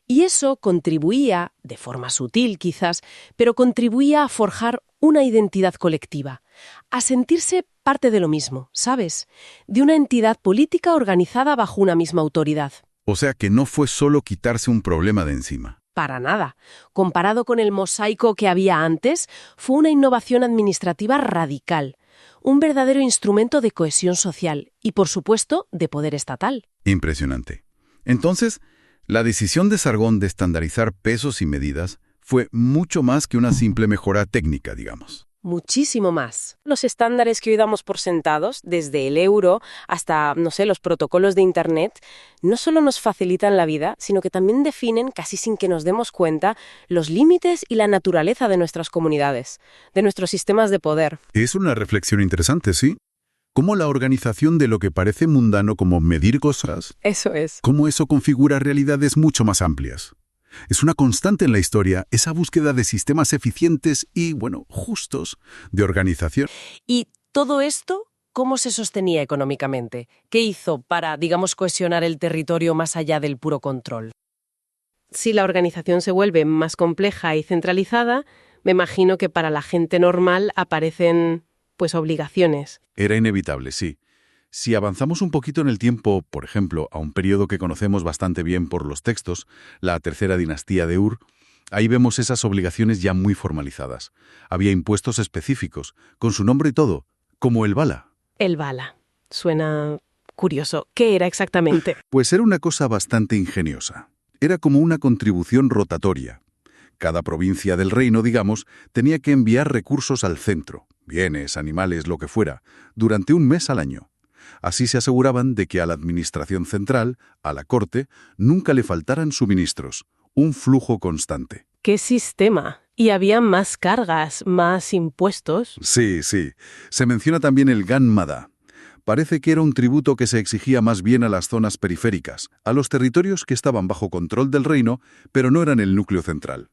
Y eso contribuía, de forma sutil quizás, pero contribuía a forjar una identidad colectiva, a sentirse parte de lo mismo, ¿sabes? De una entidad política organizada bajo una misma autoridad. O sea que no fue solo quitarse un problema de encima. Para nada. Comparado con el mosaico que había antes, fue una innovación administrativa radical, un verdadero instrumento de cohesión social y, por supuesto, de poder estatal. Impresionante. Entonces, la decisión de Sargón de estandarizar pesos y medidas Fue mucho más que una simple mejora técnica, digamos. Muchísimo más. Los estándares que hoy damos por sentados, desde el euro hasta, no sé, los protocolos de Internet, no solo nos facilitan la vida, sino que también definen, casi sin que nos demos cuenta, los límites y la naturaleza de nuestras comunidades, de nuestros sistemas de poder. Es una reflexión interesante, ¿sí? Cómo la organización de lo que parece mundano como medir cosas, Eso es. cómo eso configura realidades mucho más amplias. Es una constante en la historia esa búsqueda de sistemas eficientes y, justos de organización. ¿Y todo esto cómo se sostenía económicamente? ¿Qué hizo para, digamos, cohesionar el territorio más allá del puro control? Si la organización se vuelve más compleja y centralizada, me imagino que para la gente normal aparecen, obligaciones. Era inevitable, sí. Si avanzamos un poquito en el tiempo, por ejemplo, a un periodo que conocemos bastante bien por los textos, la tercera dinastía de Ur, ahí vemos esas obligaciones ya muy formalizadas. Había impuestos específicos, con su nombre y todo, como el bala. El bala. Suena curioso. ¿Qué era exactamente? Pues era una cosa bastante ingeniosa. Era como una contribución rotatoria. Cada provincia del reino, digamos, tenía que enviar recursos al centro, bienes, animales, lo que fuera, durante un mes al año. Así se aseguraban de que a la administración central, a la corte, nunca le faltaran suministros, un flujo constante. ¿Qué sistema? ¿Y había más cargas, más impuestos? Sí. Se menciona también el Ganmada. Parece que era un tributo que se exigía más bien a las zonas periféricas, a los territorios que estaban bajo control del reino, pero no eran el núcleo central.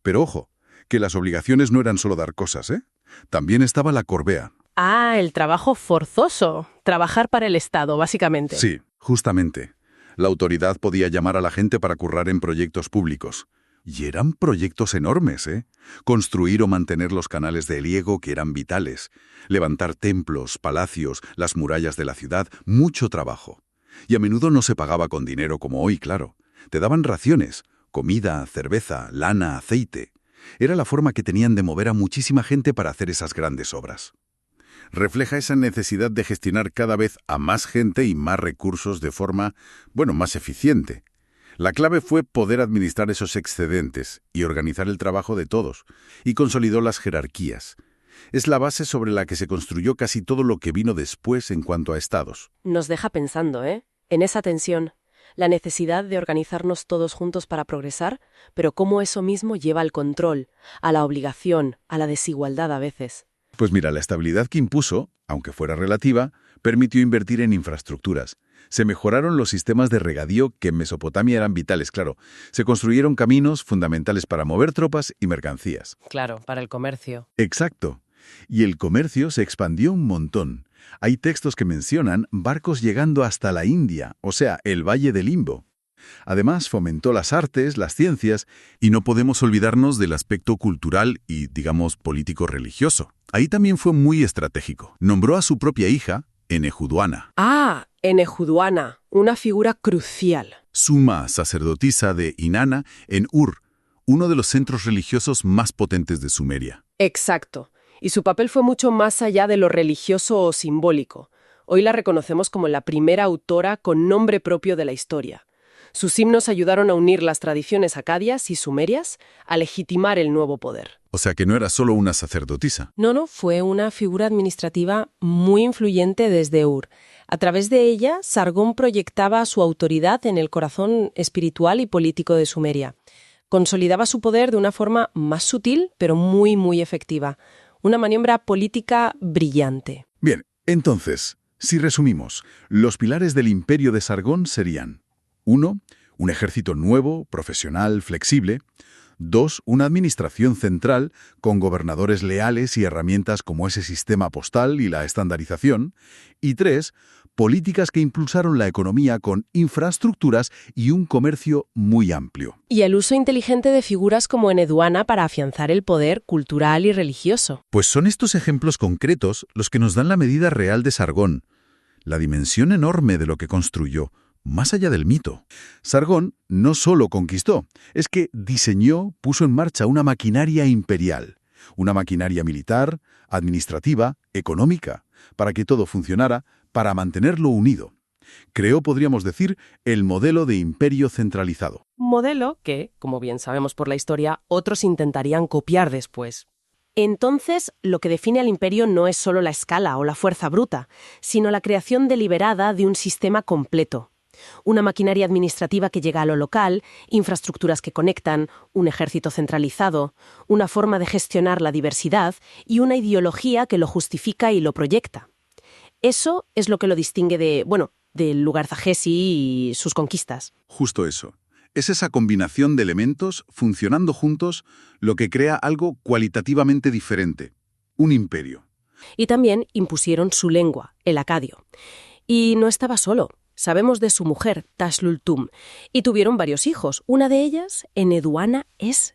Pero ojo, que las obligaciones no eran solo dar cosas, ¿eh? También estaba la corbea. Ah, el trabajo forzoso. Trabajar para el Estado, básicamente. Sí, justamente. La autoridad podía llamar a la gente para currar en proyectos públicos. Y eran proyectos enormes, ¿eh? Construir o mantener los canales de riego que eran vitales. Levantar templos, palacios, las murallas de la ciudad, mucho trabajo. Y a menudo no se pagaba con dinero como hoy, claro. Te daban raciones, comida, cerveza, lana, aceite. Era la forma que tenían de mover a muchísima gente para hacer esas grandes obras. Refleja esa necesidad de gestionar cada vez a más gente y más recursos de forma, más eficiente. La clave fue poder administrar esos excedentes y organizar el trabajo de todos, y consolidó las jerarquías. Es la base sobre la que se construyó casi todo lo que vino después en cuanto a estados. Nos deja pensando, en esa tensión, la necesidad de organizarnos todos juntos para progresar, pero cómo eso mismo lleva al control, a la obligación, a la desigualdad a veces. Pues mira, la estabilidad que impuso, aunque fuera relativa, permitió invertir en infraestructuras. Se mejoraron los sistemas de regadío que en Mesopotamia eran vitales, claro. Se construyeron caminos fundamentales para mover tropas y mercancías. Claro, para el comercio. Exacto. Y el comercio se expandió un montón. Hay textos que mencionan barcos llegando hasta la India, o sea, el Valle del Limbo. Además, fomentó las artes, las ciencias, y no podemos olvidarnos del aspecto cultural y, político-religioso. Ahí también fue muy estratégico. Nombró a su propia hija, Enheduanna. Ah, Enheduanna, una figura crucial. Suma sacerdotisa de Inanna en Ur, uno de los centros religiosos más potentes de Sumeria. Exacto. Y su papel fue mucho más allá de lo religioso o simbólico. Hoy la reconocemos como la primera autora con nombre propio de la historia. Sus himnos ayudaron a unir las tradiciones acadias y sumerias a legitimar el nuevo poder. O sea que no era solo una sacerdotisa. No, fue una figura administrativa muy influyente desde Ur. A través de ella, Sargón proyectaba su autoridad en el corazón espiritual y político de Sumeria. Consolidaba su poder de una forma más sutil, pero muy, muy efectiva. Una maniobra política brillante. Bien, entonces, si resumimos, los pilares del imperio de Sargón serían: 1. Un ejército nuevo, profesional, flexible. 2. Una administración central con gobernadores leales y herramientas como ese sistema postal y la estandarización. Y 3. Políticas que impulsaron la economía con infraestructuras y un comercio muy amplio. Y el uso inteligente de figuras como Enheduanna para afianzar el poder cultural y religioso. Pues son estos ejemplos concretos los que nos dan la medida real de Sargón, la dimensión enorme de lo que construyó, más allá del mito. Sargón no solo conquistó, es que diseñó, puso en marcha una maquinaria imperial, una maquinaria militar, administrativa, económica, para que todo funcionara, para mantenerlo unido. Creó, podríamos decir, el modelo de imperio centralizado. Modelo que, como bien sabemos por la historia, otros intentarían copiar después. Entonces, lo que define al imperio no es solo la escala o la fuerza bruta, sino la creación deliberada de un sistema completo. Una maquinaria administrativa que llega a lo local, infraestructuras que conectan, un ejército centralizado, una forma de gestionar la diversidad y una ideología que lo justifica y lo proyecta. Eso es lo que lo distingue del lugar Zagesi y sus conquistas. Justo eso. Es esa combinación de elementos funcionando juntos lo que crea algo cualitativamente diferente, un imperio. Y también impusieron su lengua, el acadio. Y no estaba solo. Sabemos de su mujer, Tashlultum, y tuvieron varios hijos. Una de ellas, Eneduana, es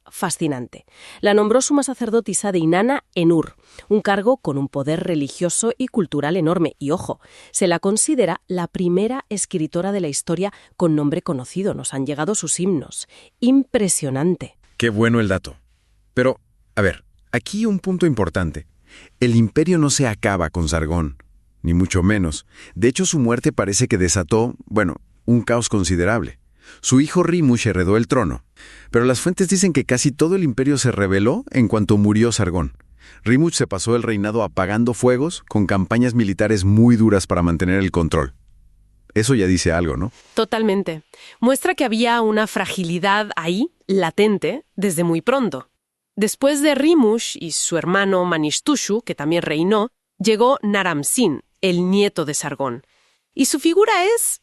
fascinante. La nombró suma sacerdotisa de Inanna en Ur, un cargo con un poder religioso y cultural enorme. Y ojo, se la considera la primera escritora de la historia con nombre conocido. Nos han llegado sus himnos. Impresionante. Qué bueno el dato. Pero, a ver, aquí un punto importante. El imperio no se acaba con Sargón, ni mucho menos. De hecho, su muerte parece que desató, un caos considerable. Su hijo Rimush heredó el trono, pero las fuentes dicen que casi todo el imperio se rebeló en cuanto murió Sargón. Rimush se pasó el reinado apagando fuegos con campañas militares muy duras para mantener el control. Eso ya dice algo, ¿no? Totalmente. Muestra que había una fragilidad ahí, latente, desde muy pronto. Después de Rimush y su hermano Manishtushu, que también reinó, llegó Naram-Sin, el nieto de Sargón. Y su figura es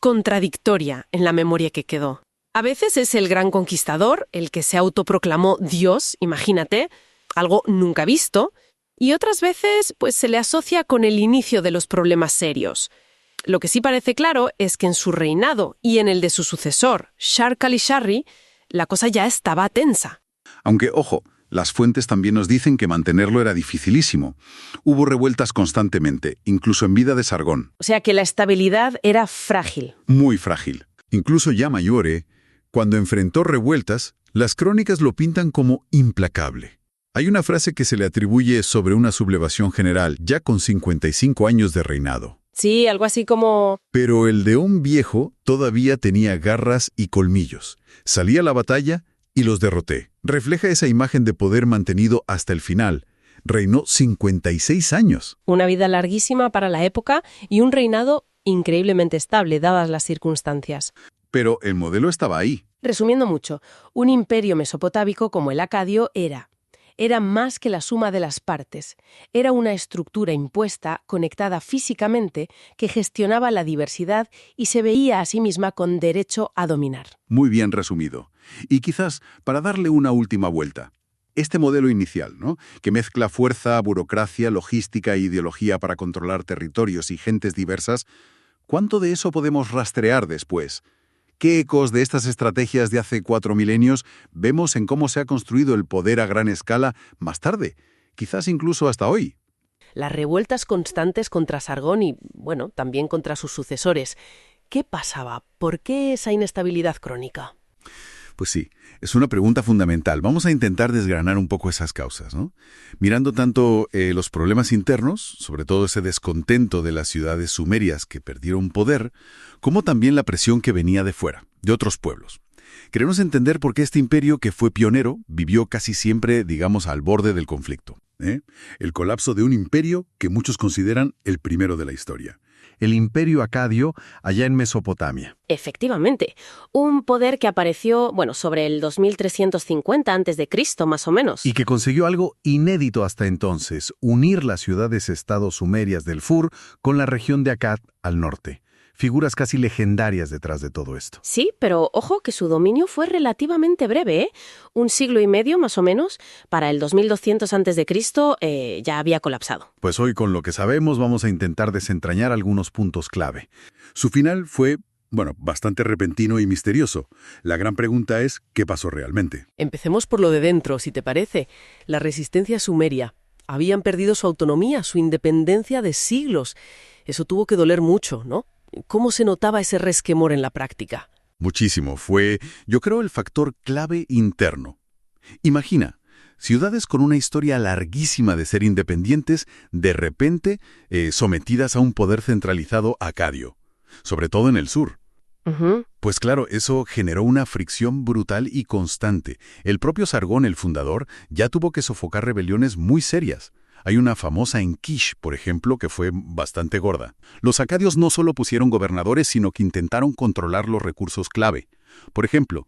contradictoria en la memoria que quedó. A veces es el gran conquistador, el que se autoproclamó Dios, imagínate, algo nunca visto, y otras veces se le asocia con el inicio de los problemas serios. Lo que sí parece claro es que en su reinado y en el de su sucesor, Shar-Kali-Sharri, la cosa ya estaba tensa. Aunque, ojo, las fuentes también nos dicen que mantenerlo era dificilísimo. Hubo revueltas constantemente, incluso en vida de Sargón. O sea que la estabilidad era frágil. Muy frágil. Incluso ya Mayore, cuando enfrentó revueltas, las crónicas lo pintan como implacable. Hay una frase que se le atribuye sobre una sublevación general, ya con 55 años de reinado. Sí, algo así como... Pero el león viejo todavía tenía garras y colmillos. Salía a la batalla y los derroté. Refleja esa imagen de poder mantenido hasta el final. Reinó 56 años. Una vida larguísima para la época y un reinado increíblemente estable, dadas las circunstancias. Pero el modelo estaba ahí. Resumiendo mucho, un imperio mesopotámico como el acadio era más que la suma de las partes. Era una estructura impuesta, conectada físicamente, que gestionaba la diversidad y se veía a sí misma con derecho a dominar. Muy bien resumido. Y quizás, para darle una última vuelta, este modelo inicial, ¿no?, que mezcla fuerza, burocracia, logística e ideología para controlar territorios y gentes diversas, ¿cuánto de eso podemos rastrear después? ¿Qué ecos de estas estrategias de hace 4 milenios vemos en cómo se ha construido el poder a gran escala más tarde? Quizás incluso hasta hoy. Las revueltas constantes contra Sargón y, también contra sus sucesores. ¿Qué pasaba? ¿Por qué esa inestabilidad crónica? Pues sí, es una pregunta fundamental. Vamos a intentar desgranar un poco esas causas, ¿no? Mirando tanto los problemas internos, sobre todo ese descontento de las ciudades sumerias que perdieron poder, como también la presión que venía de fuera, de otros pueblos. Queremos entender por qué este imperio, que fue pionero, vivió casi siempre, al borde del conflicto. El colapso de un imperio que muchos consideran el primero de la historia. El imperio acadio allá en Mesopotamia. Efectivamente, un poder que apareció, sobre el 2350 a.C., más o menos. Y que consiguió algo inédito hasta entonces, unir las ciudades-estado sumerias del Fur con la región de Akkad al norte. Figuras casi legendarias detrás de todo esto. Sí, pero ojo que su dominio fue relativamente breve, ¿eh? 1 siglo y medio más o menos. Para el 2200 a.C. Ya había colapsado. Pues hoy, con lo que sabemos, vamos a intentar desentrañar algunos puntos clave. Su final fue, bastante repentino y misterioso. La gran pregunta es, ¿qué pasó realmente? Empecemos por lo de dentro, si te parece. La resistencia sumeria. Habían perdido su autonomía, su independencia de siglos. Eso tuvo que doler mucho, ¿no? ¿Cómo se notaba ese resquemor en la práctica? Muchísimo. Fue, yo creo, el factor clave interno. Imagina, Ciudades con una historia larguísima de ser independientes, de repente sometidas a un poder centralizado acadio, sobre todo en el sur. Ujú. Pues claro, eso generó una fricción brutal y constante. El propio Sargón, el fundador, ya tuvo que sofocar rebeliones muy serias. Hay una famosa en Kish, por ejemplo, que fue bastante gorda. Los acadios no solo pusieron gobernadores, sino que intentaron controlar los recursos clave. Por ejemplo,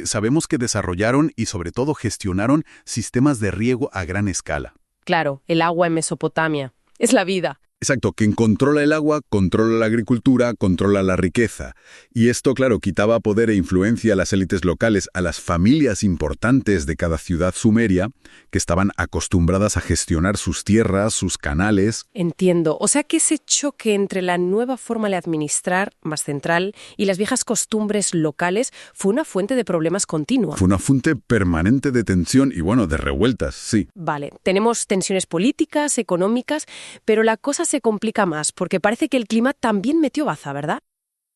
sabemos que desarrollaron y sobre todo gestionaron sistemas de riego a gran escala. Claro, el agua en Mesopotamia. Es la vida. Exacto, quien controla el agua, controla la agricultura, controla la riqueza. Y esto, claro, quitaba poder e influencia a las élites locales, a las familias importantes de cada ciudad sumeria, que estaban acostumbradas a gestionar sus tierras, sus canales. Entiendo. O sea que ese choque entre la nueva forma de administrar, más central, y las viejas costumbres locales fue una fuente de problemas continua. Fue una fuente permanente de tensión y, bueno, de revueltas, sí. Vale, tenemos tensiones políticas, económicas, pero la cosa se complica más, porque parece que el clima también metió baza, ¿verdad?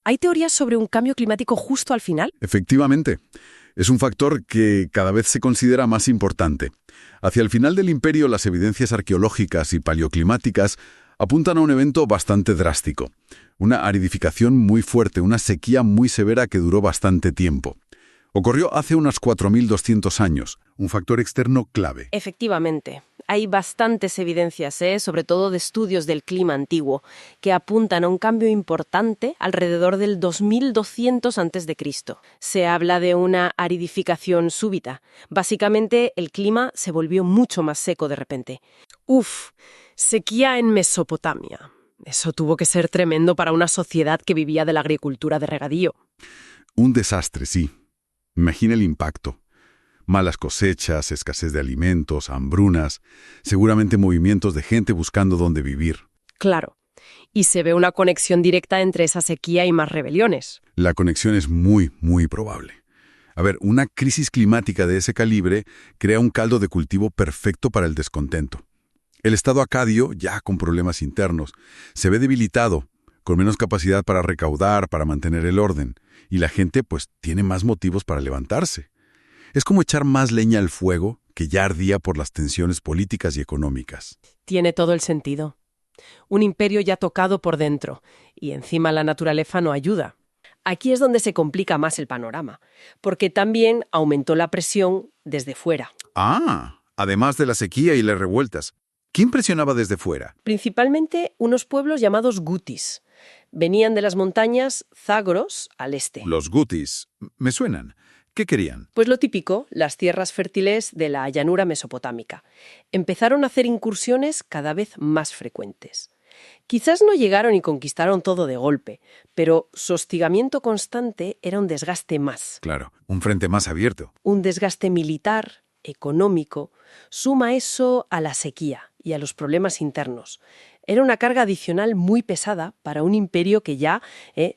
¿Hay teorías sobre un cambio climático justo al final? Efectivamente. Es un factor que cada vez se considera más importante. Hacia el final del imperio, las evidencias arqueológicas y paleoclimáticas apuntan a un evento bastante drástico. Una aridificación muy fuerte, una sequía muy severa que duró bastante tiempo. Ocurrió hace unos 4.200 años, un factor externo clave. Efectivamente. Hay bastantes evidencias, sobre todo de estudios del clima antiguo, que apuntan a un cambio importante alrededor del 2200 a.C. Se habla de una aridificación súbita. Básicamente, el clima se volvió mucho más seco de repente. Sequía en Mesopotamia. Eso tuvo que ser tremendo para una sociedad que vivía de la agricultura de regadío. Un desastre, sí. Imagina el impacto. Malas cosechas, escasez de alimentos, hambrunas, seguramente movimientos de gente buscando dónde vivir. Claro. Y se ve una conexión directa entre esa sequía y más rebeliones. La conexión es muy, muy probable. A ver, una crisis climática de ese calibre crea un caldo de cultivo perfecto para el descontento. El estado acadio, ya con problemas internos, se ve debilitado, con menos capacidad para recaudar, para mantener el orden, y la gente, pues, tiene más motivos para levantarse. Es como echar más leña al fuego que ya ardía por las tensiones políticas y económicas. Tiene todo el sentido. Un imperio ya tocado por dentro, y encima la naturaleza no ayuda. Aquí es donde se complica más el panorama, porque también aumentó la presión desde fuera. Además de la sequía y las revueltas. ¿Quién presionaba desde fuera? Principalmente unos pueblos llamados gutis. Venían de las montañas Zagros al este. Los gutis. Me suenan. ¿Qué querían? Pues lo típico, las tierras fértiles de la llanura mesopotámica. Empezaron a hacer incursiones cada vez más frecuentes. Quizás no llegaron y conquistaron todo de golpe, pero su hostigamiento constante era un desgaste más. Claro, un frente más abierto. Un desgaste militar, económico, suma eso a la sequía y a los problemas internos. Era una carga adicional muy pesada para un imperio que ya,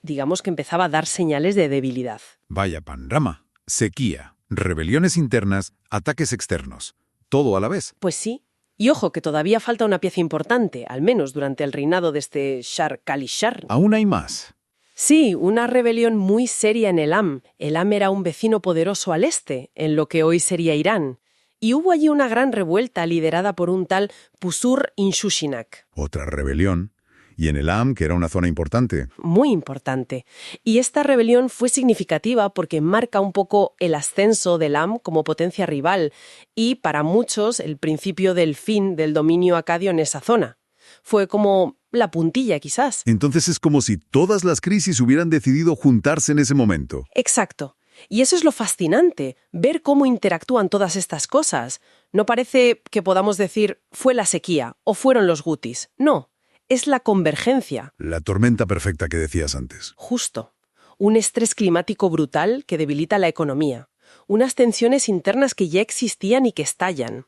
digamos que empezaba a dar señales de debilidad. Vaya panorama. Sequía, rebeliones internas, ataques externos. Todo a la vez. Pues sí. Y ojo, que todavía falta una pieza importante, al menos durante el reinado de este Shar-Kali-Shar. Aún hay más. Sí, una rebelión muy seria en Elam. Elam era un vecino poderoso al este, en lo que hoy sería Irán. Y hubo allí una gran revuelta liderada por un tal Pusur-Inshushinak. Otra rebelión. Y en Elam, que era una zona importante. Muy importante. Y esta rebelión fue significativa porque marca un poco el ascenso de Elam como potencia rival y, para muchos, el principio del fin del dominio acadio en esa zona. Fue como la puntilla, quizás. Entonces es como si todas las crisis hubieran decidido juntarse en ese momento. Exacto. Y eso es lo fascinante, ver cómo interactúan todas estas cosas. No parece que podamos decir fue la sequía o fueron los gutis. No. Es la convergencia. La tormenta perfecta que decías antes. Justo. Un estrés climático brutal que debilita la economía. Unas tensiones internas que ya existían y que estallan.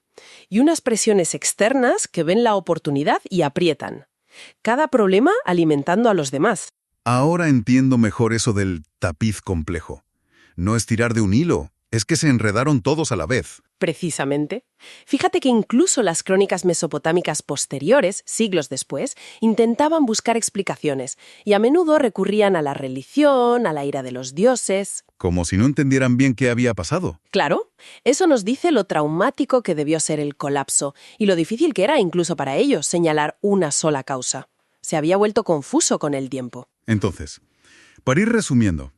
Y unas presiones externas que ven la oportunidad y aprietan. Cada problema alimentando a los demás. Ahora entiendo mejor eso del tapiz complejo. No es tirar de un hilo, es que se enredaron todos a la vez. Precisamente. Fíjate que incluso las crónicas mesopotámicas posteriores, siglos después, intentaban buscar explicaciones y a menudo recurrían a la religión, a la ira de los dioses. Como si no entendieran bien qué había pasado. Claro, eso nos dice lo traumático que debió ser el colapso y lo difícil que era incluso para ellos señalar una sola causa. Se había vuelto confuso con el tiempo. Entonces, para ir resumiendo,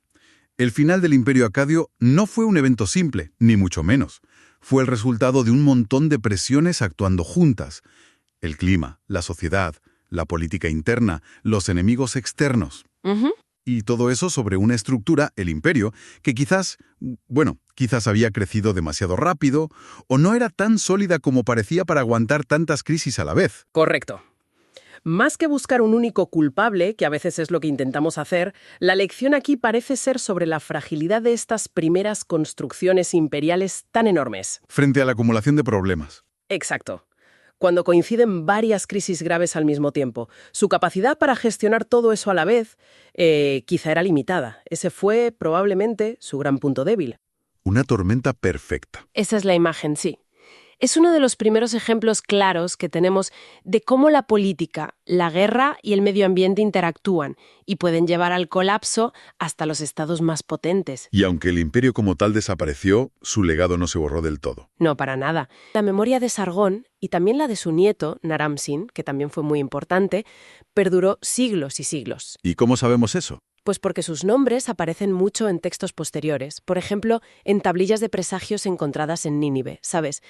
el final del Imperio Acadio no fue un evento simple, ni mucho menos. Fue el resultado de un montón de presiones actuando juntas. El clima, la sociedad, la política interna, los enemigos externos. Y todo eso sobre una estructura, el imperio, que quizás había crecido demasiado rápido o no era tan sólida como parecía para aguantar tantas crisis a la vez. Correcto. Más que buscar un único culpable, que a veces es lo que intentamos hacer, la lección aquí parece ser sobre la fragilidad de estas primeras construcciones imperiales tan enormes. Frente a la acumulación de problemas. Exacto. Cuando coinciden varias crisis graves al mismo tiempo, su capacidad para gestionar todo eso a la vez quizá era limitada. Ese fue, probablemente, su gran punto débil. Una tormenta perfecta. Esa es la imagen, sí. Es uno de los primeros ejemplos claros que tenemos de cómo la política, la guerra y el medio ambiente interactúan y pueden llevar al colapso hasta los estados más potentes. Y aunque el imperio como tal desapareció, su legado no se borró del todo. No, para nada. La memoria de Sargón y también la de su nieto, Naram-Sin, que también fue muy importante, perduró siglos y siglos. ¿Y cómo sabemos eso? Pues porque sus nombres aparecen mucho en textos posteriores, por ejemplo, en tablillas de presagios encontradas en Nínive, ¿sabes?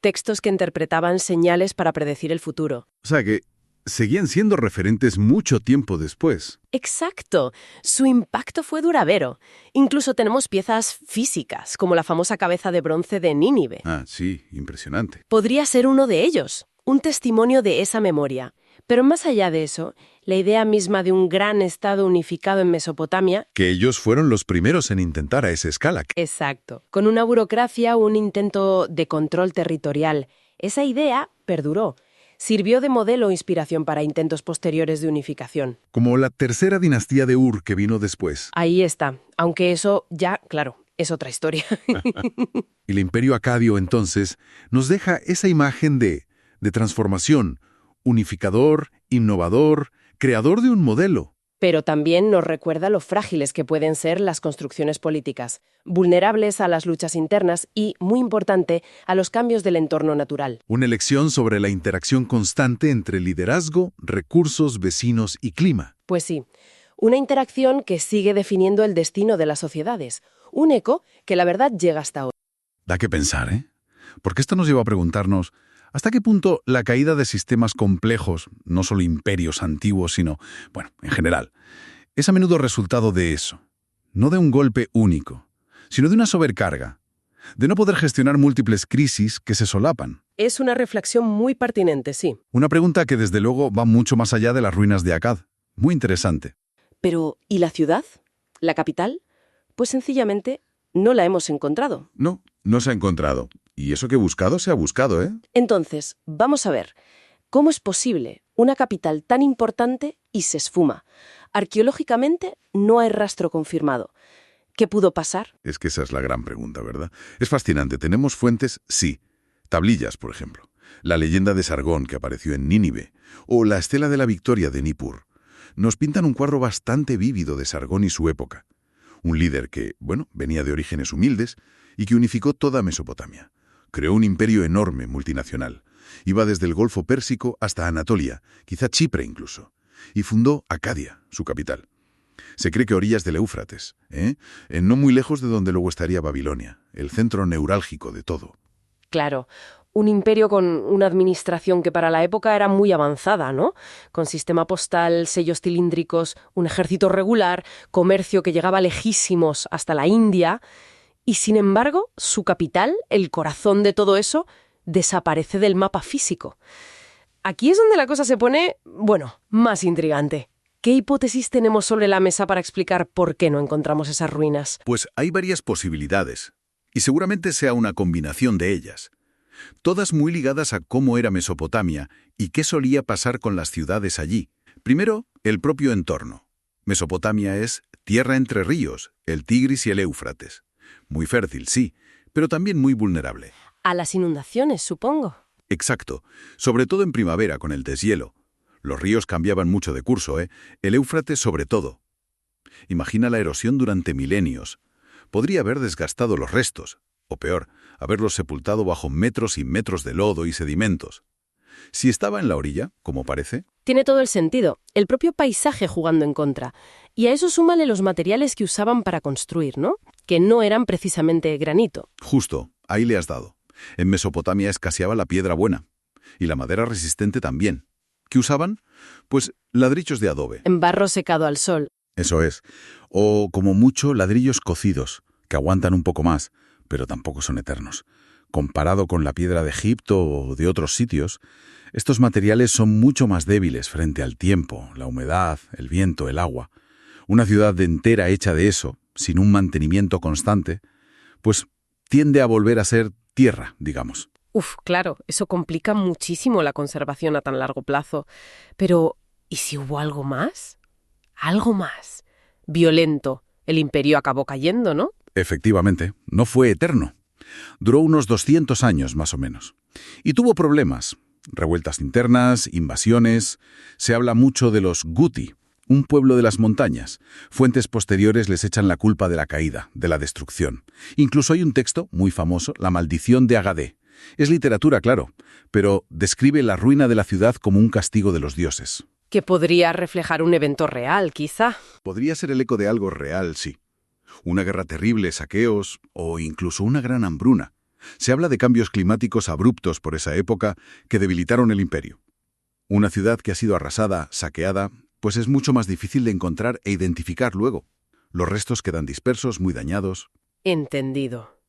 Textos que interpretaban señales para predecir el futuro. O sea que seguían siendo referentes mucho tiempo después. Exacto. Su impacto fue duradero. Incluso tenemos piezas físicas, como la famosa cabeza de bronce de Nínive. Ah, sí, impresionante. Podría ser uno de ellos, un testimonio de esa memoria. Pero más allá de eso, la idea misma de un gran estado unificado en Mesopotamia... Que ellos fueron los primeros en intentar a esa escala. Exacto. Con una burocracia o un intento de control territorial. Esa idea perduró. Sirvió de modelo o inspiración para intentos posteriores de unificación. Como la tercera dinastía de Ur que vino después. Ahí está. Aunque eso ya, claro, es otra historia. El imperio acadio, entonces, nos deja esa imagen de transformación, unificador, innovador, creador de un modelo. Pero también nos recuerda lo frágiles que pueden ser las construcciones políticas, vulnerables a las luchas internas y, muy importante, a los cambios del entorno natural. Una lección sobre la interacción constante entre liderazgo, recursos, vecinos y clima. Pues sí, una interacción que sigue definiendo el destino de las sociedades, un eco que la verdad llega hasta hoy. Da que pensar, ¿eh? Porque esto nos lleva a preguntarnos ¿hasta qué punto la caída de sistemas complejos, no solo imperios antiguos, sino, en general, es a menudo resultado de eso? No de un golpe único, sino de una sobrecarga, de no poder gestionar múltiples crisis que se solapan. Es una reflexión muy pertinente, sí. Una pregunta que desde luego va mucho más allá de las ruinas de Akkad. Muy interesante. Pero, ¿y la ciudad? ¿La capital? Pues sencillamente no la hemos encontrado. No se ha encontrado. Y eso que he buscado se ha buscado, ¿eh? Entonces, vamos a ver, ¿cómo es posible una capital tan importante y se esfuma? Arqueológicamente no hay rastro confirmado. ¿Qué pudo pasar? Es que esa es la gran pregunta, ¿verdad? Es fascinante. Tenemos fuentes, sí. Tablillas, por ejemplo. La leyenda de Sargón que apareció en Nínive. O la estela de la Victoria de Nippur. Nos pintan un cuadro bastante vívido de Sargón y su época. Un líder que, venía de orígenes humildes y que unificó toda Mesopotamia. Creó un imperio enorme, multinacional. Iba desde el Golfo Pérsico hasta Anatolia, quizá Chipre incluso. Y fundó Acadia, su capital. Se cree que a orillas del Éufrates, no muy lejos de donde luego estaría Babilonia, el centro neurálgico de todo. Claro, un imperio con una administración que para la época era muy avanzada, ¿no? Con sistema postal, sellos cilíndricos, un ejército regular, comercio que llegaba lejísimos hasta la India. Y sin embargo, su capital, el corazón de todo eso, desaparece del mapa físico. Aquí es donde la cosa se pone, más intrigante. ¿Qué hipótesis tenemos sobre la mesa para explicar por qué no encontramos esas ruinas? Pues hay varias posibilidades, y seguramente sea una combinación de ellas. Todas muy ligadas a cómo era Mesopotamia y qué solía pasar con las ciudades allí. Primero, el propio entorno. Mesopotamia es tierra entre ríos, el Tigris y el Éufrates. Muy fértil, sí, pero también muy vulnerable. A las inundaciones, supongo. Exacto, sobre todo en primavera con el deshielo. Los ríos cambiaban mucho de curso, ¿eh? El Éufrates sobre todo. Imagina la erosión durante milenios. Podría haber desgastado los restos, o peor, haberlos sepultado bajo metros y metros de lodo y sedimentos. Si estaba en la orilla, como parece, Tiene todo el sentido, el propio paisaje jugando en contra. Y a eso súmale los materiales que usaban para construir, ¿no? Que no eran precisamente granito. justo, ahí le has dado. En Mesopotamia escaseaba la piedra buena, y la madera resistente también. ¿Qué usaban? Pues ladrillos de adobe. En barro secado al sol. Eso es. O, como mucho, ladrillos cocidos, que aguantan un poco más, pero tampoco son eternos. Comparado con la piedra de Egipto o de otros sitios, estos materiales son mucho más débiles frente al tiempo, la humedad, el viento, el agua. Una ciudad entera hecha de eso, sin un mantenimiento constante, pues tiende a volver a ser tierra, digamos. Uf, claro, eso complica muchísimo la conservación a tan largo plazo. Pero, ¿y si hubo algo más? Algo más. Violento. El imperio acabó cayendo, ¿no? Efectivamente, no fue eterno. Duró unos 200 años, más o menos. Y tuvo problemas. Revueltas internas, invasiones. Se habla mucho de los Guti, un pueblo de las montañas. Fuentes posteriores les echan la culpa de la caída, de la destrucción. Incluso hay un texto muy famoso, La maldición de Agadé. Es literatura, claro, pero describe la ruina de la ciudad como un castigo de los dioses. Que podría reflejar un evento real, quizá. Podría ser el eco de algo real, sí. Una guerra terrible, saqueos o incluso una gran hambruna. Se habla de cambios climáticos abruptos por esa época que debilitaron el imperio. Una ciudad que ha sido arrasada, saqueada, pues es mucho más difícil de encontrar e identificar luego. Los restos quedan dispersos, muy dañados. Entendido.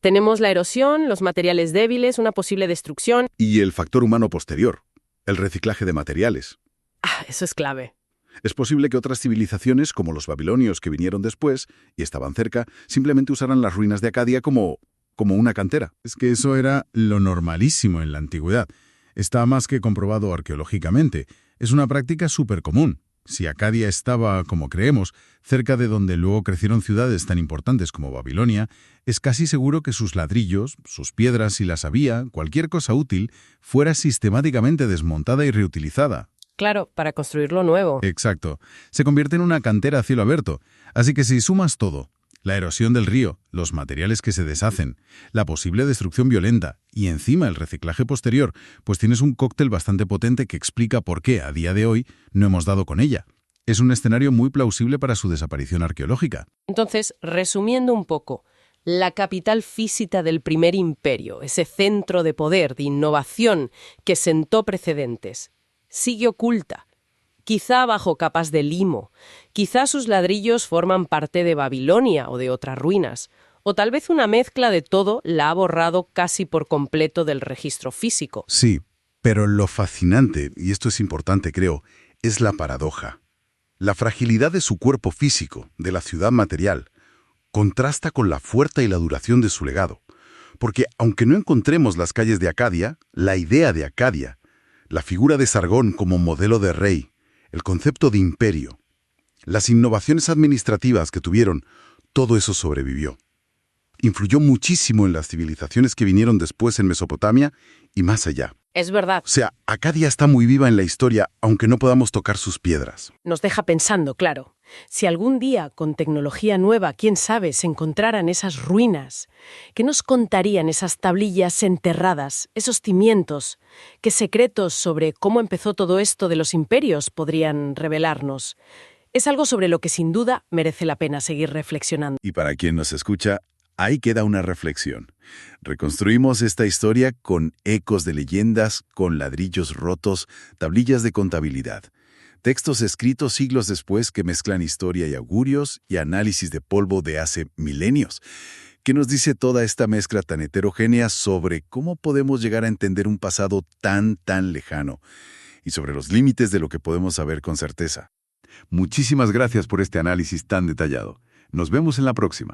Tenemos la erosión, los materiales débiles, una posible destrucción. Y el factor humano posterior, el reciclaje de materiales. Ah, eso es clave. Es posible que otras civilizaciones, como los babilonios que vinieron después y estaban cerca, simplemente usaran las ruinas de Acadia como una cantera. Es que eso era lo normalísimo en la antigüedad. Está más que comprobado arqueológicamente. Es una práctica súper común. Si Acadia estaba, como creemos, cerca de donde luego crecieron ciudades tan importantes como Babilonia, es casi seguro que sus ladrillos, sus piedras, si las había, cualquier cosa útil, fuera sistemáticamente desmontada y reutilizada. Claro, para construir lo nuevo. Exacto. Se convierte en una cantera a cielo abierto. Así que si sumas todo, la erosión del río, los materiales que se deshacen, la posible destrucción violenta y encima el reciclaje posterior, pues tienes un cóctel bastante potente que explica por qué, a día de hoy, no hemos dado con ella. Es un escenario muy plausible para su desaparición arqueológica. Entonces, resumiendo un poco, la capital física del primer imperio, ese centro de poder, de innovación que sentó precedentes, sigue oculta. Quizá bajo capas de limo, quizá sus ladrillos forman parte de Babilonia o de otras ruinas, o tal vez una mezcla de todo la ha borrado casi por completo del registro físico. Sí, pero lo fascinante, y esto es importante creo, es la paradoja. La fragilidad de su cuerpo físico, de la ciudad material, contrasta con la fuerza y la duración de su legado. Porque aunque no encontremos las calles de Acadia, la idea de Acadia, la figura de Sargón como modelo de rey, el concepto de imperio, las innovaciones administrativas que tuvieron, todo eso sobrevivió. Influyó muchísimo en las civilizaciones que vinieron después en Mesopotamia y más allá. Es verdad. O sea, Acadia está muy viva en la historia, aunque no podamos tocar sus piedras. Nos deja pensando, claro. Si algún día, con tecnología nueva, quién sabe, se encontraran esas ruinas, ¿qué nos contarían esas tablillas enterradas, esos cimientos? ¿Qué secretos sobre cómo empezó todo esto de los imperios podrían revelarnos? Es algo sobre lo que sin duda merece la pena seguir reflexionando. Y para quien nos escucha, ahí queda una reflexión. Reconstruimos esta historia con ecos de leyendas, con ladrillos rotos, tablillas de contabilidad. Textos escritos siglos después que mezclan historia y augurios y análisis de polvo de hace milenios. ¿Qué nos dice toda esta mezcla tan heterogénea sobre cómo podemos llegar a entender un pasado tan lejano? Y sobre los límites de lo que podemos saber con certeza. Muchísimas gracias por este análisis tan detallado. Nos vemos en la próxima.